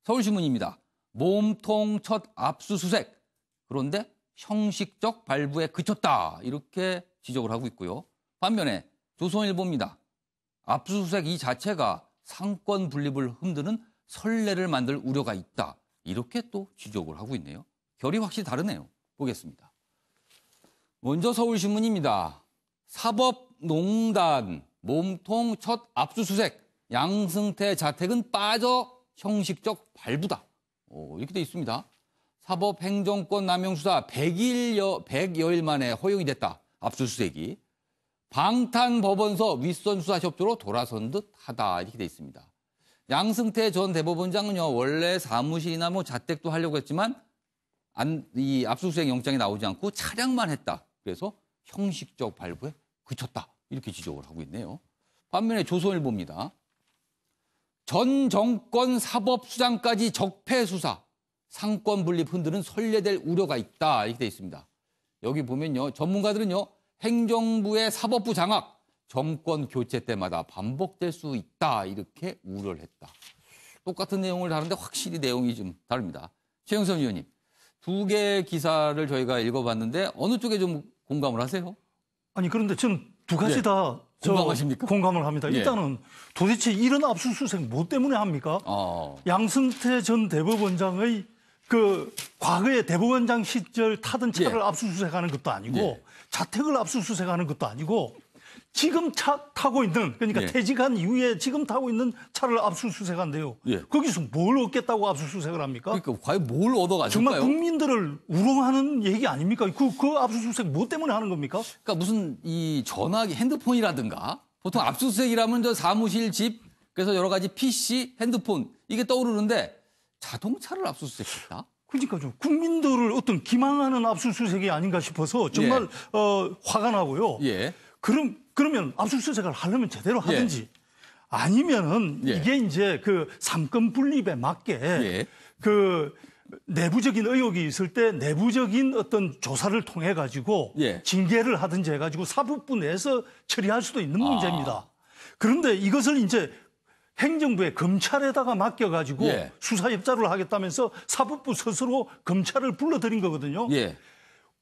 서울신문입니다. 몸통 첫 압수수색. 그런데 형식적 발부에 그쳤다. 이렇게 지적을 하고 있고요. 반면에 조선일보입니다. 압수수색 이 자체가 상권 분립을 흔드는 선례를 만들 우려가 있다. 이렇게 또 지적을 하고 있네요. 결이 확실히 다르네요. 보겠습니다. 먼저 서울신문입니다. 사법농단 몸통 첫 압수수색. 양승태 자택은 빠져 형식적 발부다. 이렇게 돼 있습니다. 사법행정권 남용 수사 100여일 만에 허용이 됐다. 압수수색이. 방탄법원서 윗선 수사 협조로 돌아선 듯 하다. 이렇게 돼 있습니다. 양승태 전 대법원장은요, 원래 사무실이나 자택도 하려고 했지만 이 압수수색 영장이 나오지 않고 차량만 했다. 그래서 형식적 발부에 그쳤다. 이렇게 지적을 하고 있네요. 반면에 조선일보입니다. 전 정권 사법수장까지 적폐 수사, 상권 분립 흔드는 선례될 우려가 있다. 이렇게 돼 있습니다. 여기 보면요, 전문가들은요, 행정부의 사법부 장악, 정권 교체 때마다 반복될 수 있다. 이렇게 우려를 했다. 똑같은 내용을 다루는데 확실히 내용이 좀 다릅니다. 최영선 위원님, 두 개의 기사를 저희가 읽어봤는데 어느 쪽에 좀 공감을 하세요? 아니, 그런데 저는 두 가지 다 공감하십니까? 공감을 합니다. 예. 일단은 도대체 이런 압수수색 뭐 때문에 합니까? 양승태 전 대법원장의 그 과거에 대법원장 시절 타던 차를 압수수색하는 것도 아니고 자택을 압수수색하는 것도 아니고 지금 타고 있는, 그러니까 퇴직한 이후에 지금 타고 있는 차를 압수수색한대요. 거기서 뭘 얻겠다고 압수수색을 합니까? 그러니까 과연 뭘 얻어가실까요? 정말 국민들을 우롱하는 얘기 아닙니까? 그 압수수색 뭐 때문에 하는 겁니까? 그러니까 무슨 이 전화기, 핸드폰이라든가 보통 압수수색이라면 저 사무실, 집, 그래서 여러 가지 PC, 핸드폰 이게 떠오르는데 자동차를 압수수색했다? 그러니까 좀 국민들을 어떤 기망하는 압수수색이 아닌가 싶어서 정말 화가 나고요. 그러면 압수수색을 하려면 제대로 하든지 아니면은 이게 이제 그 상권 분립에 맞게 그 내부적인 의혹이 있을 때 내부적인 어떤 조사를 통해 가지고 징계를 하든지 해가지고 사법부 내에서 처리할 수도 있는 문제입니다. 그런데 이것을 이제 행정부의 검찰에다가 맡겨가지고 수사 협조를 하겠다면서 사법부 스스로 검찰을 불러들인 거거든요.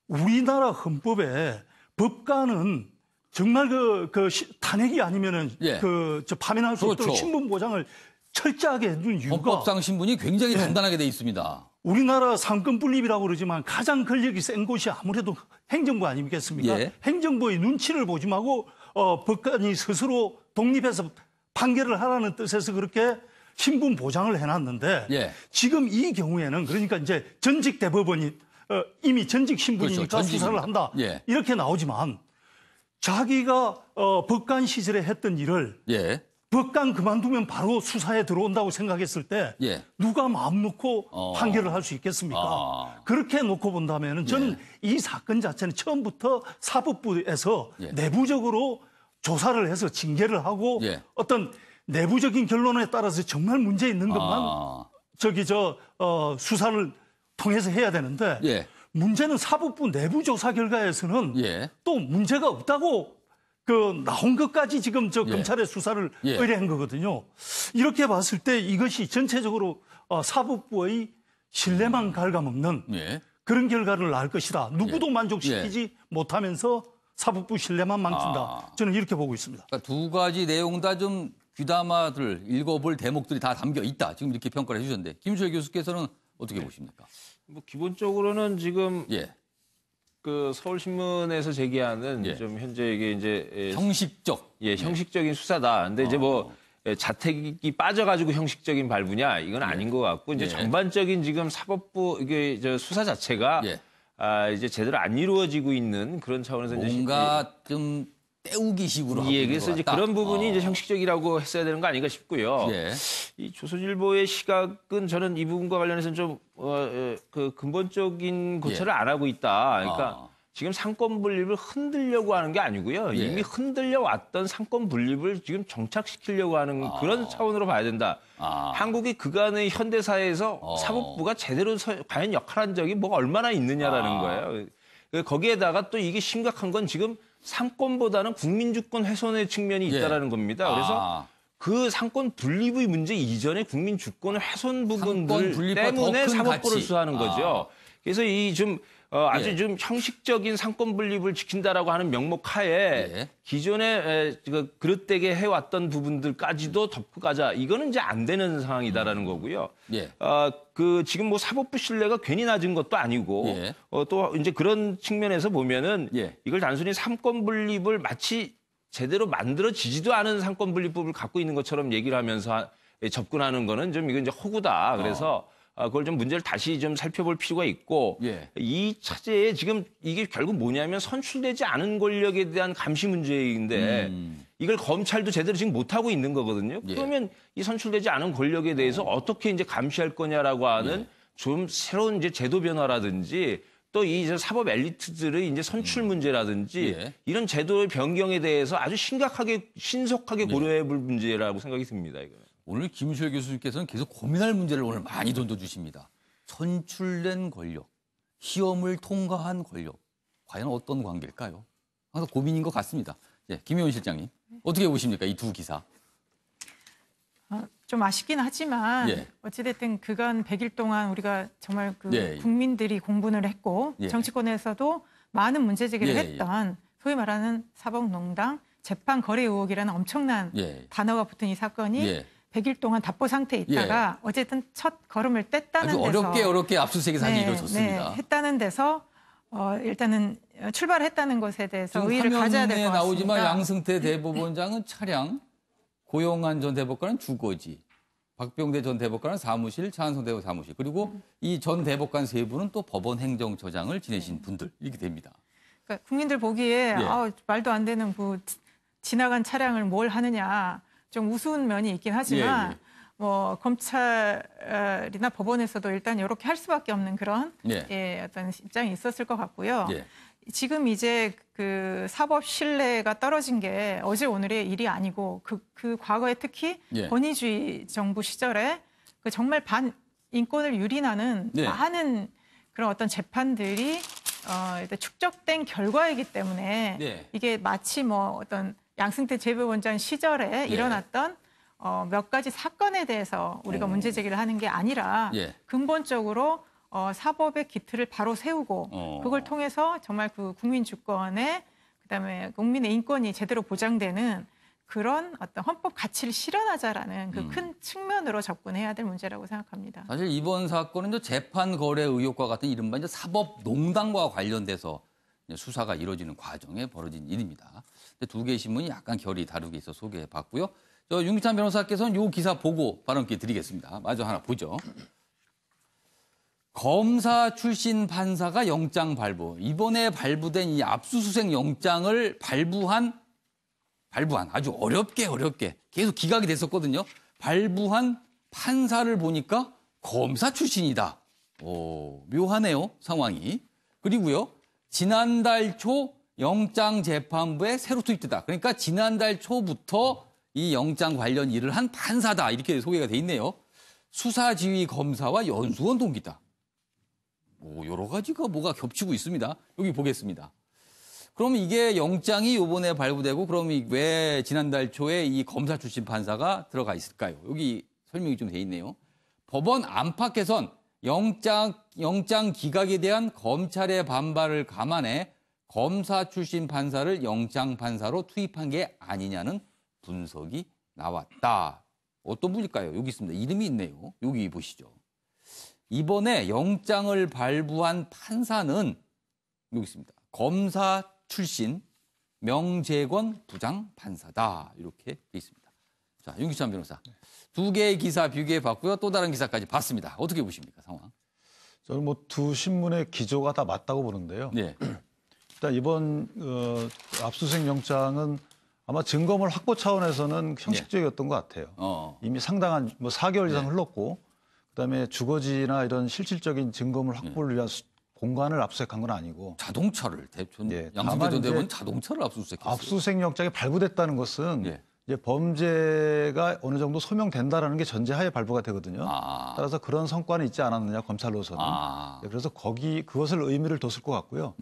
우리나라 헌법에 법관은 정말 탄핵이 아니면은 예. 파면할 수 없도록 그렇죠. 신분 보장을 철저하게 해준 이유가 헌법상 신분이 굉장히 단단하게 돼 있습니다. 우리나라 상권 분립이라고 그러지만 가장 권력이 센 곳이 아무래도 행정부 아니겠습니까? 예. 행정부의 눈치를 보지 말고 법관이 스스로 독립해서 판결을 하라는 뜻에서 그렇게 신분 보장을 해놨는데 예. 지금 이 경우에는 그러니까 이제 전직 대법원이 이미 전직 신분이니까 그렇죠. 수사를 한다 예. 이렇게 나오지만 자기가 법관 시절에 했던 일을 예. 법관 그만두면 바로 수사에 들어온다고 생각했을 때 예. 누가 마음 놓고 판결을 할 수 있겠습니까? 그렇게 놓고 본다면 저는 이 사건 자체는 처음부터 사법부에서 예. 내부적으로 조사를 해서 징계를 하고 예. 어떤 내부적인 결론에 따라서 정말 문제 있는 것만 수사를 통해서 해야 되는데 예. 문제는 사법부 내부 조사 결과에서는 예. 또 문제가 없다고 나온 것까지 지금 검찰의 수사를 예. 의뢰한 거거든요. 이렇게 봤을 때 이것이 전체적으로 사법부의 신뢰만 갉아먹는 예. 그런 결과를 낳을 것이다. 누구도 만족시키지 못하면서 사법부 신뢰만 망친다. 저는 이렇게 보고 있습니다. 그러니까 두 가지 내용 다 좀 귀담아들 읽어볼 대목들이 다 담겨 있다. 지금 이렇게 평가를 해주셨는데 김수열 교수께서는 어떻게 보십니까? 뭐 기본적으로는 지금 예. 그 서울신문에서 제기하는 예. 좀 현재 이게 이제 형식적. 형식적인 수사다. 근데 이제 뭐 자택이 빠져가지고 형식적인 발부냐 이건 아닌 것 같고 이제 예. 전반적인 지금 사법부 이게 수사 자체가 예. 이제 제대로 안 이루어지고 있는 그런 차원에서 뭔가 좀 때우기식으로 하고 있는 그래서 것 이제 같다. 그런 부분이 이제 형식적이라고 했어야 되는 거 아닌가 싶고요. 예. 이 조선일보의 시각은 저는 이 부분과 관련해서는 좀 그 근본적인 고찰을 안 하고 있다. 그러니까 지금 상권 분립을 흔들려고 하는 게 아니고요. 예. 이미 흔들려 왔던 상권 분립을 지금 정착시키려고 하는 그런 차원으로 봐야 된다. 한국이 그간의 현대사에서 사법부가 제대로 과연 역할한 적이 뭐가 얼마나 있느냐라는 거예요. 거기에다가 또 이게 심각한 건 지금 상권보다는 국민주권 훼손의 측면이 있다라는 겁니다. 그래서 그 상권 분립의 문제 이전에 국민 주권을 훼손 부분들 때문에 사법부를 수사하는 거죠. 그래서 이 좀 아주 좀 형식적인 상권 분립을 지킨다라고 하는 명목 하에 기존에 그릇되게 해왔던 부분들까지도 덮고 가자. 이거는 이제 안 되는 상황이다라는 거고요. 그 지금 뭐 사법부 신뢰가 괜히 낮은 것도 아니고 또 이제 그런 측면에서 보면은 이걸 단순히 상권 분립을 마치 제대로 만들어지지도 않은 상권 분립법을 갖고 있는 것처럼 얘기를 하면서 접근하는 거는 좀 이건 이제 허구다. 그래서 그걸 좀 문제를 다시 좀 살펴볼 필요가 있고 이 차제에 지금 이게 결국 뭐냐면 선출되지 않은 권력에 대한 감시 문제인데 이걸 검찰도 제대로 지금 못하고 있는 거거든요. 그러면 이 선출되지 않은 권력에 대해서 어떻게 이제 감시할 거냐라고 하는 좀 새로운 이제 제도 변화라든지 또 이 사법 엘리트들의 이제 선출 문제라든지 이런 제도의 변경에 대해서 아주 심각하게 신속하게 고려해 볼 문제라고 생각이 듭니다. 이거는. 오늘 김수열 교수님께서는 계속 고민할 문제를 오늘 많이 던져주십니다. 선출된 권력, 시험을 통과한 권력, 과연 어떤 관계일까요? 항상 고민인 것 같습니다. 김혜원 실장님, 어떻게 보십니까? 이 두 기사. 좀 아쉽긴 하지만 어찌됐든 그간 100일 동안 우리가 정말 국민들이 공분을 했고 정치권에서도 많은 문제 제기를 했던 소위 말하는 사법농단, 재판 거래 의혹이라는 엄청난 단어가 붙은 이 사건이 100일 동안 답보 상태에 있다가 어쨌든 첫 걸음을 뗐다는 아주 데서 어렵게 압수수색이 사실 이루어졌습니다. 했다는 데서 일단은 출발했다는 것에 대해서 의의를 가져야 될 것 같습니다. 나오지만 양승태 대법원장은 차량, 고용한 전 대법관은 주거지, 박병대 전 대법관은 사무실, 차한성 대법관 사무실, 그리고 이 전 대법관 세 분은 또 법원 행정처장을 지내신 분들 이렇게 됩니다. 그러니까 국민들 보기에 말도 안 되는 지나간 차량을 뭘 하느냐 좀 우스운 면이 있긴 하지만 뭐 검찰이나 법원에서도 일단 이렇게 할 수밖에 없는 그런 어떤 입장이 있었을 것 같고요. 지금 이제 그 사법 신뢰가 떨어진 게 어제 오늘의 일이 아니고 그 과거에 특히 권위주의 정부 시절에 그 정말 인권을 유린하는 많은 그런 어떤 재판들이 축적된 결과이기 때문에 이게 마치 뭐 어떤 양승태 재법원장 시절에 일어났던 몇 가지 사건에 대해서 우리가 문제 제기를 하는 게 아니라 근본적으로 사법의 기틀을 바로 세우고 그걸 통해서 정말 그 국민 주권에 그다음에 국민의 인권이 제대로 보장되는 그런 어떤 헌법 가치를 실현하자라는 그 큰 측면으로 접근해야 될 문제라고 생각합니다. 사실 이번 사건은 재판 거래 의혹과 같은 이른바 이제 사법 농단과 관련돼서 수사가 이루어지는 과정에 벌어진 일입니다. 두 개의 신문이 약간 결이 다르게 있어 소개해봤고요. 윤기찬 변호사께서는 이 기사 보고 발언기 드리겠습니다. 마저 하나 보죠. 검사 출신 판사가 영장 발부. 이번에 발부된 이 압수수색 영장을 발부한 아주 어렵게 계속 기각이 됐었거든요. 발부한 판사를 보니까 검사 출신이다. 묘하네요, 상황이. 그리고요, 지난달 초 영장재판부에 새로 투입됐다. 그러니까 지난달 초부터 이 영장 관련 일을 한 판사다. 이렇게 소개가 돼 있네요. 수사지휘 검사와 연수원 동기다. 여러 가지가 뭐가 겹치고 있습니다. 여기 보겠습니다. 그럼 이게 영장이 이번에 발부되고 그럼 왜 지난달 초에 이 검사 출신 판사가 들어가 있을까요? 여기 설명이 좀 돼 있네요. 법원 안팎에선 영장 기각에 대한 검찰의 반발을 감안해 검사 출신 판사를 영장 판사로 투입한 게 아니냐는 분석이 나왔다. 어떤 분일까요? 여기 있습니다. 이름이 있네요. 여기 보시죠. 이번에 영장을 발부한 판사는 여기 있습니다. 검사 출신 명재권 부장판사다. 이렇게 돼 있습니다. 자, 윤기찬 변호사. 두 개의 기사 비교해봤고요. 또 다른 기사까지 봤습니다. 어떻게 보십니까, 상황? 저는 두 신문의 기조가 다 맞다고 보는데요. 네. 일단 이번 압수수색 영장은 아마 증거물 확보 차원에서는 형식적이었던 것 같아요. 이미 상당한 4개월 이상 흘렀고 그다음에 주거지나 이런 실질적인 증거물 확보를 위한 공간을 압수수색한 건 아니고 자동차를 양승태 전 대법원 자동차를 압수수색했어요. 압수수색 영장이 발부됐다는 것은 이제 범죄가 어느 정도 소명된다라는 게 전제하에 발부가 되거든요. 따라서 그런 성과는 있지 않았느냐 검찰로서는. 그래서 그것을 의미를 뒀을 것 같고요.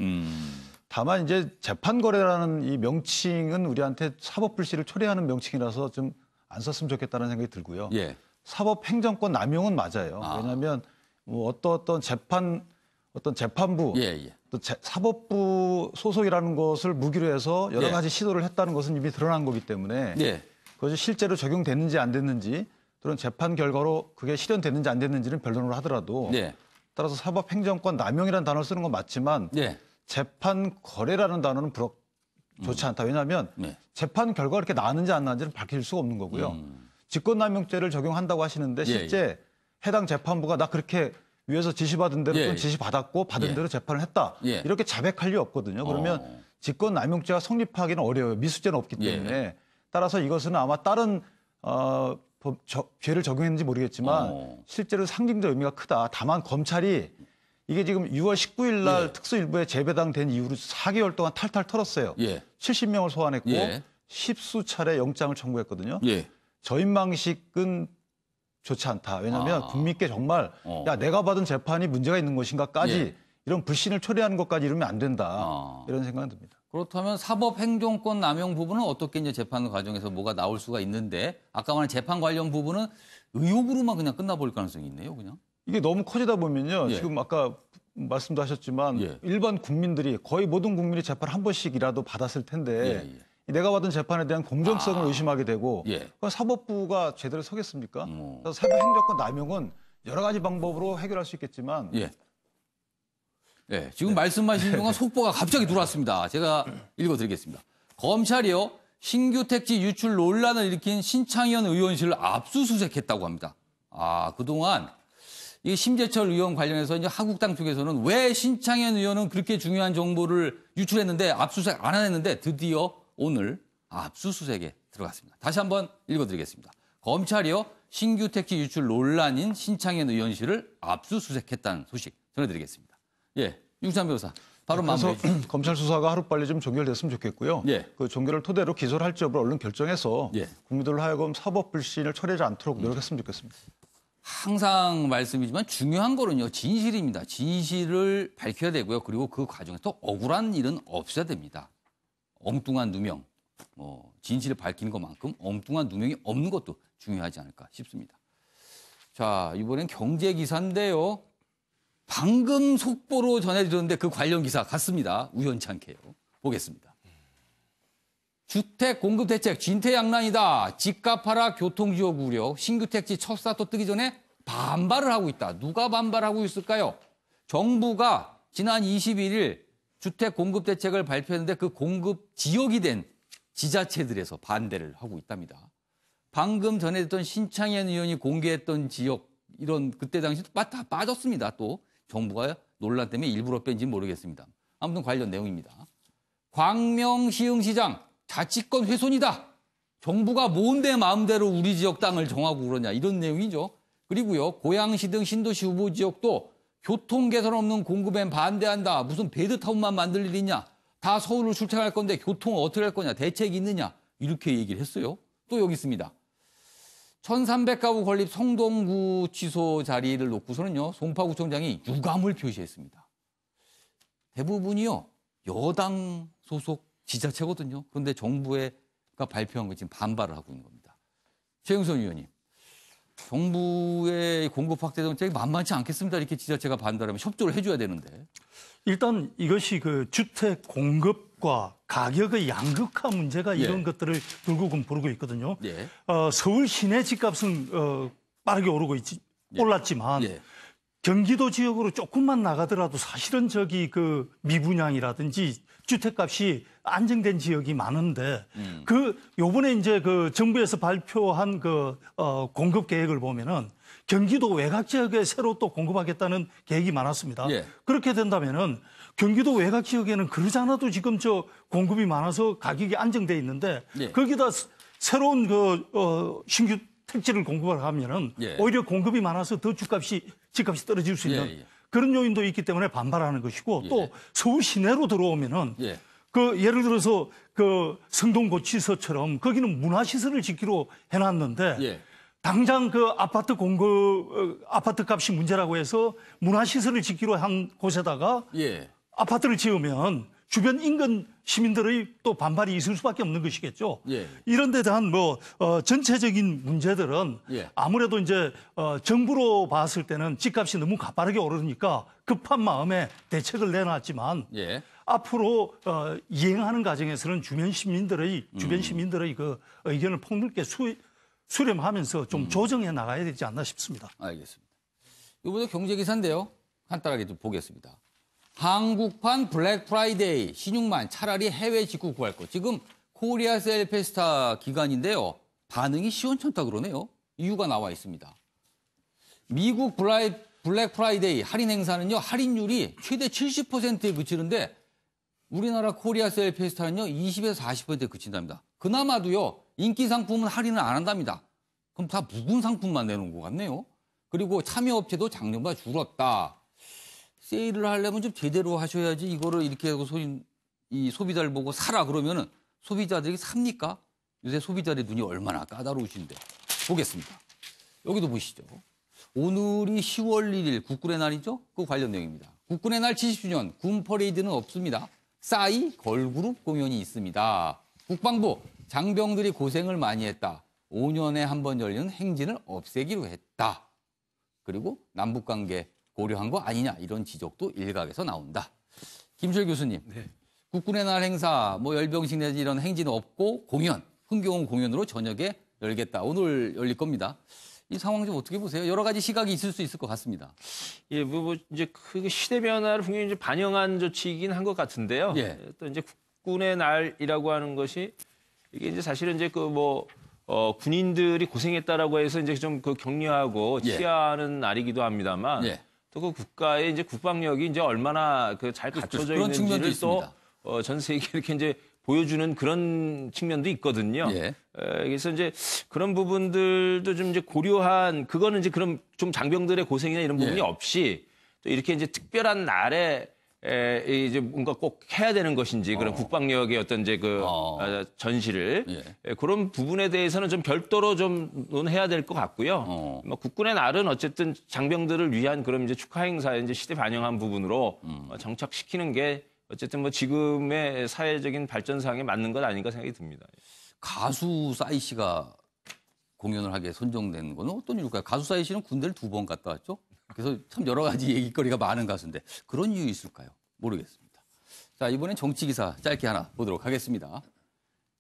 다만 이제 재판 거래라는 이 명칭은 우리한테 사법 불씨를 초래하는 명칭이라서 좀 안 썼으면 좋겠다는 생각이 들고요. 예. 사법 행정권 남용은 맞아요. 왜냐하면 어떤 재판부, 또 사법부 소속이라는 것을 무기로 해서 여러 가지 시도를 했다는 것은 이미 드러난 거기 때문에 그것이 실제로 적용됐는지 안 됐는지 또는 재판 결과로 그게 실현됐는지 안 됐는지는 변론을 하더라도 따라서 사법 행정권 남용이라는 단어를 쓰는 건 맞지만 재판 거래라는 단어는 좋지 않다. 왜냐하면 재판 결과가 이렇게 나왔는지 안 나왔는지는 밝힐 수가 없는 거고요. 직권남용죄를 적용한다고 하시는데 실제 해당 재판부가 나 그렇게 위에서 지시받은 대로 지시받았고 받은 대로 재판을 했다. 이렇게 자백할 리 없거든요. 그러면 직권남용죄가 성립하기는 어려워요. 미수죄는 없기 때문에. 따라서 이것은 아마 다른 죄를 적용했는지 모르겠지만 실제로 상징적 의미가 크다. 다만 검찰이 이게 지금 6월 19일 날 특수일부에 재배당된 이후로 4개월 동안 탈탈 털었어요. 70명을 소환했고 10수 차례 영장을 청구했거든요. 저인 방식은 좋지 않다. 왜냐하면 국민께 정말 야 내가 받은 재판이 문제가 있는 것인가까지 이런 불신을 초래하는 것까지 이러면 안 된다. 이런 생각이 듭니다. 그렇다면 사법 행정권 남용 부분은 어떻게 이제 재판 과정에서 뭐가 나올 수가 있는데 아까 말한 재판 관련 부분은 의혹으로만 그냥 끝나버릴 가능성이 있네요, 그냥. 이게 너무 커지다 보면요. 지금 아까 말씀도 하셨지만 일반 국민들이 거의 모든 국민이 재판 한 번씩이라도 받았을 텐데 내가 받은 재판에 대한 공정성을 의심하게 되고 사법부가 제대로 서겠습니까? 그래서 사법 행정권 남용은 여러 가지 방법으로 해결할 수 있겠지만 지금 말씀하신 동안 속보가 갑자기 들어왔습니다. 제가 읽어드리겠습니다. 검찰이요. 신규 택지 유출 논란을 일으킨 신창현 의원실을 압수수색했다고 합니다. 그동안 이 심재철 의원 관련해서 이제 한국당 쪽에서는 왜 신창현 의원은 그렇게 중요한 정보를 유출했는데 압수수색 안 했는데 드디어 오늘 압수수색에 들어갔습니다. 다시 한번 읽어드리겠습니다. 검찰이요. 신규 택지 유출 논란인 신창현 의원실을 압수수색했다는 소식 전해드리겠습니다. 윤기찬 변호사. 바로 마무리해 주시죠. 검찰 수사가 하루빨리 좀 종결됐으면 좋겠고요. 그 종결을 토대로 기소를 할지 여부를 얼른 결정해서 국민들로 하여금 사법 불신을 초래하지 않도록 노력했으면 좋겠습니다. 항상 말씀이지만 중요한 거는요. 진실입니다. 진실을 밝혀야 되고요. 그리고 그 과정에서 또 억울한 일은 없어야 됩니다. 엉뚱한 누명, 진실을 밝히는 것만큼 엉뚱한 누명이 없는 것도 중요하지 않을까 싶습니다. 자, 이번엔 경제 기사인데요. 방금 속보로 전해드렸는데 그 관련 기사 같습니다. 우연찮게요. 보겠습니다. 주택 공급 대책 진퇴양난이다. 집값하락 교통지역 우려. 신규 택지 첫 스타트 뜨기 전에 반발을 하고 있다. 누가 반발하고 있을까요? 정부가 지난 21일 주택 공급 대책을 발표했는데 그 공급 지역이 된 지자체들에서 반대를 하고 있답니다. 방금 전해드렸던 신창현 의원이 공개했던 지역 이런 그때 당시 다 빠졌습니다. 또 정부가 논란 때문에 일부러 뺀지는 모르겠습니다. 아무튼 관련 내용입니다. 광명시흥시장 자치권 훼손이다. 정부가 뭔데 마음대로 우리 지역 땅을 정하고 그러냐 이런 내용이죠. 그리고요 고양시 등 신도시 후보 지역도 교통 개선 없는 공급엔 반대한다. 무슨 베드타운만 만들 일 있냐. 다 서울을 출퇴할 건데 교통을 어떻게 할 거냐. 대책이 있느냐. 이렇게 얘기를 했어요. 또 여기 있습니다. 1300가구 건립 성동구 취소 자리를 놓고서는요. 송파구청장이 유감을 표시했습니다. 대부분이요. 여당 소속 지자체거든요. 그런데 정부가 발표한 거 지금 반발을 하고 있는 겁니다. 최영선 의원님. 정부의 공급 확대 정책이 만만치 않겠습니다. 이렇게 지자체가 반대하면 협조를 해줘야 되는데. 일단 이것이 그 주택 공급과 가격의 양극화 문제가 이런 것들을 결국은 부르고 있거든요. 서울 시내 집값은 빠르게 올랐지만 경기도 지역으로 조금만 나가더라도 사실은 저기 그 미분양이라든지 주택값이 안정된 지역이 많은데 요번에 이제 그 정부에서 발표한 그 공급 계획을 보면은 경기도 외곽 지역에 새로 또 공급하겠다는 계획이 많았습니다. 그렇게 된다면은 경기도 외곽 지역에는 그러지 않아도 지금 저 공급이 많아서 가격이 안정돼 있는데 거기다 새로운 그 신규 택지를 공급을 하면은 오히려 공급이 많아서 더 집값이 떨어질 수 있는 그런 요인도 있기 때문에 반발하는 것이고 또 서울 시내로 들어오면은 그 예를 들어서 그 성동고치소처럼 거기는 문화시설을 짓기로 해놨는데 당장 그 아파트 값이 문제라고 해서 문화시설을 짓기로 한 곳에다가 아파트를 지으면 주변 인근 시민들의 또 반발이 있을 수밖에 없는 것이겠죠. 이런 데 대한 전체적인 문제들은 아무래도 이제 정부로 봤을 때는 집값이 너무 가파르게 오르니까 급한 마음에 대책을 내놨지만 앞으로 이행하는 과정에서는 주변 시민들의 그 의견을 폭넓게 수렴하면서 좀 조정해 나가야 되지 않나 싶습니다. 알겠습니다. 이번에 경제 기사인데요. 간단하게 좀 보겠습니다. 한국판 블랙 프라이데이 신용만 차라리 해외 직구 구할 것. 지금 코리아 셀 페스타 기간인데요. 반응이 시원찮다 그러네요. 이유가 나와 있습니다. 미국 블랙 프라이데이 할인 행사는요. 할인율이 최대 70%에 그치는데 우리나라 코리아 셀 페스타는요. 20에서 40%에 그친답니다. 그나마도요. 인기 상품은 할인을 안 한답니다. 그럼 다 묵은 상품만 내놓은 것 같네요. 그리고 참여업체도 작년보다 줄었다. 세일을 하려면 좀 제대로 하셔야지 이거를 이렇게 하고 이 소비자를 보고 사라 그러면은 소비자들이 삽니까? 요새 소비자들의 눈이 얼마나 까다로우신데. 보겠습니다. 여기도 보시죠. 오늘이 10월 1일 국군의 날이죠? 그 관련 내용입니다. 국군의 날 70주년 군 퍼레이드는 없습니다. 싸이 걸그룹 공연이 있습니다. 국방부 장병들이 고생을 많이 했다. 5년에 한 번 열리는 행진을 없애기로 했다. 그리고 남북관계 고려한 거 아니냐 이런 지적도 일각에서 나온다. 김철 교수님, 국군의 날 행사, 열병식 내지 이런 행진 없고 공연, 흥겨운 공연으로 저녁에 열겠다. 오늘 열릴 겁니다. 이 상황 좀 어떻게 보세요? 여러 가지 시각이 있을 수 있을 것 같습니다. 이제 그 시대 변화를 분명히 이제 반영한 조치이긴 한 것 같은데요. 또 이제 국군의 날이라고 하는 것이 이게 이제 사실은 이제 군인들이 고생했다라고 해서 이제 좀 격려하고 치하하는 날이기도 합니다만. 또 그 국가의 이제 국방력이 이제 얼마나 잘 갖춰져 있는지를 또 전 세계에 이렇게 이제 보여주는 그런 측면도 있거든요. 그래서 이제 그런 부분들도 좀 이제 고려한 그거는 이제 그럼 좀 장병들의 고생이나 이런 부분이 없이 또 이렇게 이제 특별한 날에 이제 뭔가 꼭 해야 되는 것인지 그런 국방력의 어떤 이제 전시를 그런 부분에 대해서는 좀 별도로 좀 논해야 될 것 같고요. 국군의 날은 어쨌든 장병들을 위한 그런 이제 축하 행사에 이제 시대 반영한 부분으로 정착시키는 게 어쨌든 지금의 사회적인 발전상에 맞는 것 아닌가 생각이 듭니다. 가수 싸이 씨가 공연을 하게 선정된 건 어떤 이유일까요? 가수 싸이 씨는 군대를 2번 갔다 왔죠? 그래서 참 여러 가지 얘기거리가 많은 가수인데 그런 이유 있을까요? 모르겠습니다. 자, 이번엔 정치 기사 짧게 하나 보도록 하겠습니다.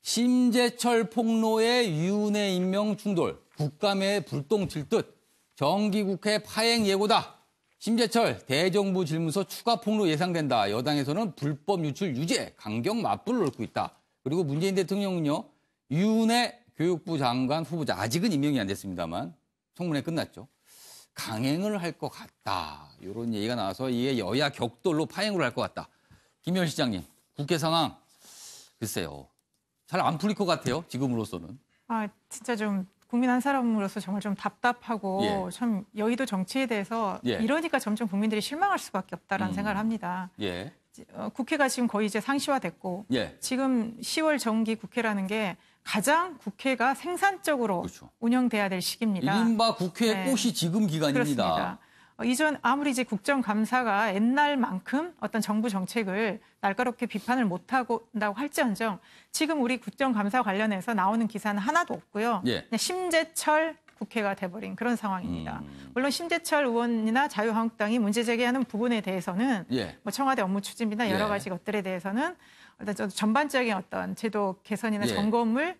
심재철 폭로의 윤회 임명 충돌, 국감에 불똥 튈 듯 정기국회 파행 예고다. 심재철 대정부 질문서 추가 폭로 예상된다. 여당에서는 불법 유출 유죄, 강경 맞불을 놓고 있다. 그리고 문재인 대통령은요, 윤회 교육부 장관 후보자, 아직은 임명이 안 됐습니다만 청문회 끝났죠. 강행을 할 것 같다. 이런 얘기가 나와서 이게 여야 격돌로 파행을 할 것 같다. 김현 시장님, 국회 상황 글쎄요. 잘 안 풀릴 것 같아요. 지금으로서는. 아, 진짜 좀 국민 한 사람으로서 정말 좀 답답하고 예. 참 여의도 정치에 대해서 예. 이러니까 점점 국민들이 실망할 수밖에 없다라는 생각을 합니다. 예. 국회가 지금 거의 이제 상시화됐고 예. 지금 10월 정기 국회라는 게 가장 국회가 생산적으로 그렇죠. 운영돼야 될 시기입니다. 이른바 국회 네. 꽃이 지금 기간입니다. 그렇습니다. 이전 아무리 이제 국정감사가 옛날만큼 어떤 정부 정책을 날카롭게 비판을 못하고 한다고 할지언정 지금 우리 국정감사 관련해서 나오는 기사는 하나도 없고요. 예. 그냥 심재철 국회가 돼버린 그런 상황입니다. 물론 심재철 의원이나 자유한국당이 문제 제기하는 부분에 대해서는 예. 뭐 청와대 업무 추진이나 여러 예. 가지 것들에 대해서는 어떤 좀 전반적인 어떤 제도 개선이나 예. 점검을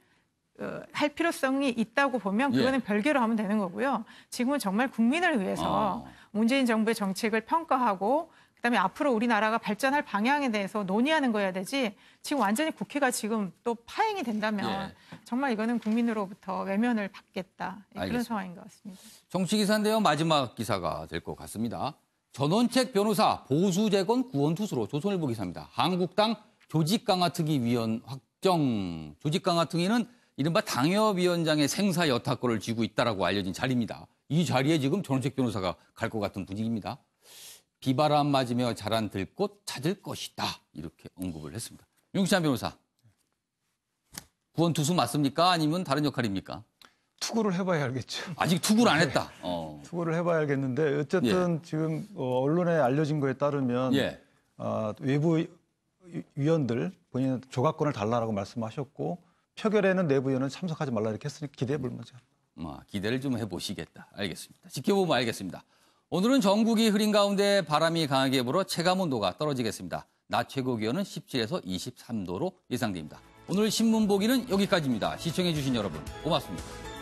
할 필요성이 있다고 보면 그거는 별개로 하면 되는 거고요. 지금은 정말 국민을 위해서 문재인 정부의 정책을 평가하고 그다음에 앞으로 우리나라가 발전할 방향에 대해서 논의하는 거여야 되지 지금 완전히 국회가 지금 또 파행이 된다면 정말 이거는 국민으로부터 외면을 받겠다. 그런 알겠습니다. 상황인 것 같습니다. 정치 기사인데요. 마지막 기사가 될 것 같습니다. 전원책 변호사 보수 재건 구원투수로 조선일보 기사입니다. 한국당 조직 강화 특위 위원 확정. 조직 강화 특위는 이른바 당협위원장의 생사 여타권을 쥐고 있다라고 알려진 자리입니다. 이 자리에 지금 전원책 변호사가 갈 것 같은 분위기입니다. 비바람 맞으며 자란 들꽃 찾을 것이다. 이렇게 언급을 했습니다. 윤기찬 변호사. 구원투수 맞습니까? 아니면 다른 역할입니까? 투구를 해봐야 알겠죠. 아직 투구를 안 했다. 투구를 해봐야 알겠는데 어쨌든 지금 언론에 알려진 거에 따르면 외부 위원들 본인 조각권을 달라라고 말씀하셨고 표결에는 내부 위원은 참석하지 말라 이렇게 했으니 기대해 볼 만하죠. 기대를 좀 해보시겠다. 알겠습니다. 지켜보면 알겠습니다. 오늘은 전국이 흐린 가운데 바람이 강하게 불어 체감 온도가 떨어지겠습니다. 낮 최고 기온은 17에서 23도로 예상됩니다. 오늘 신문 보기는 여기까지입니다. 시청해주신 여러분 고맙습니다.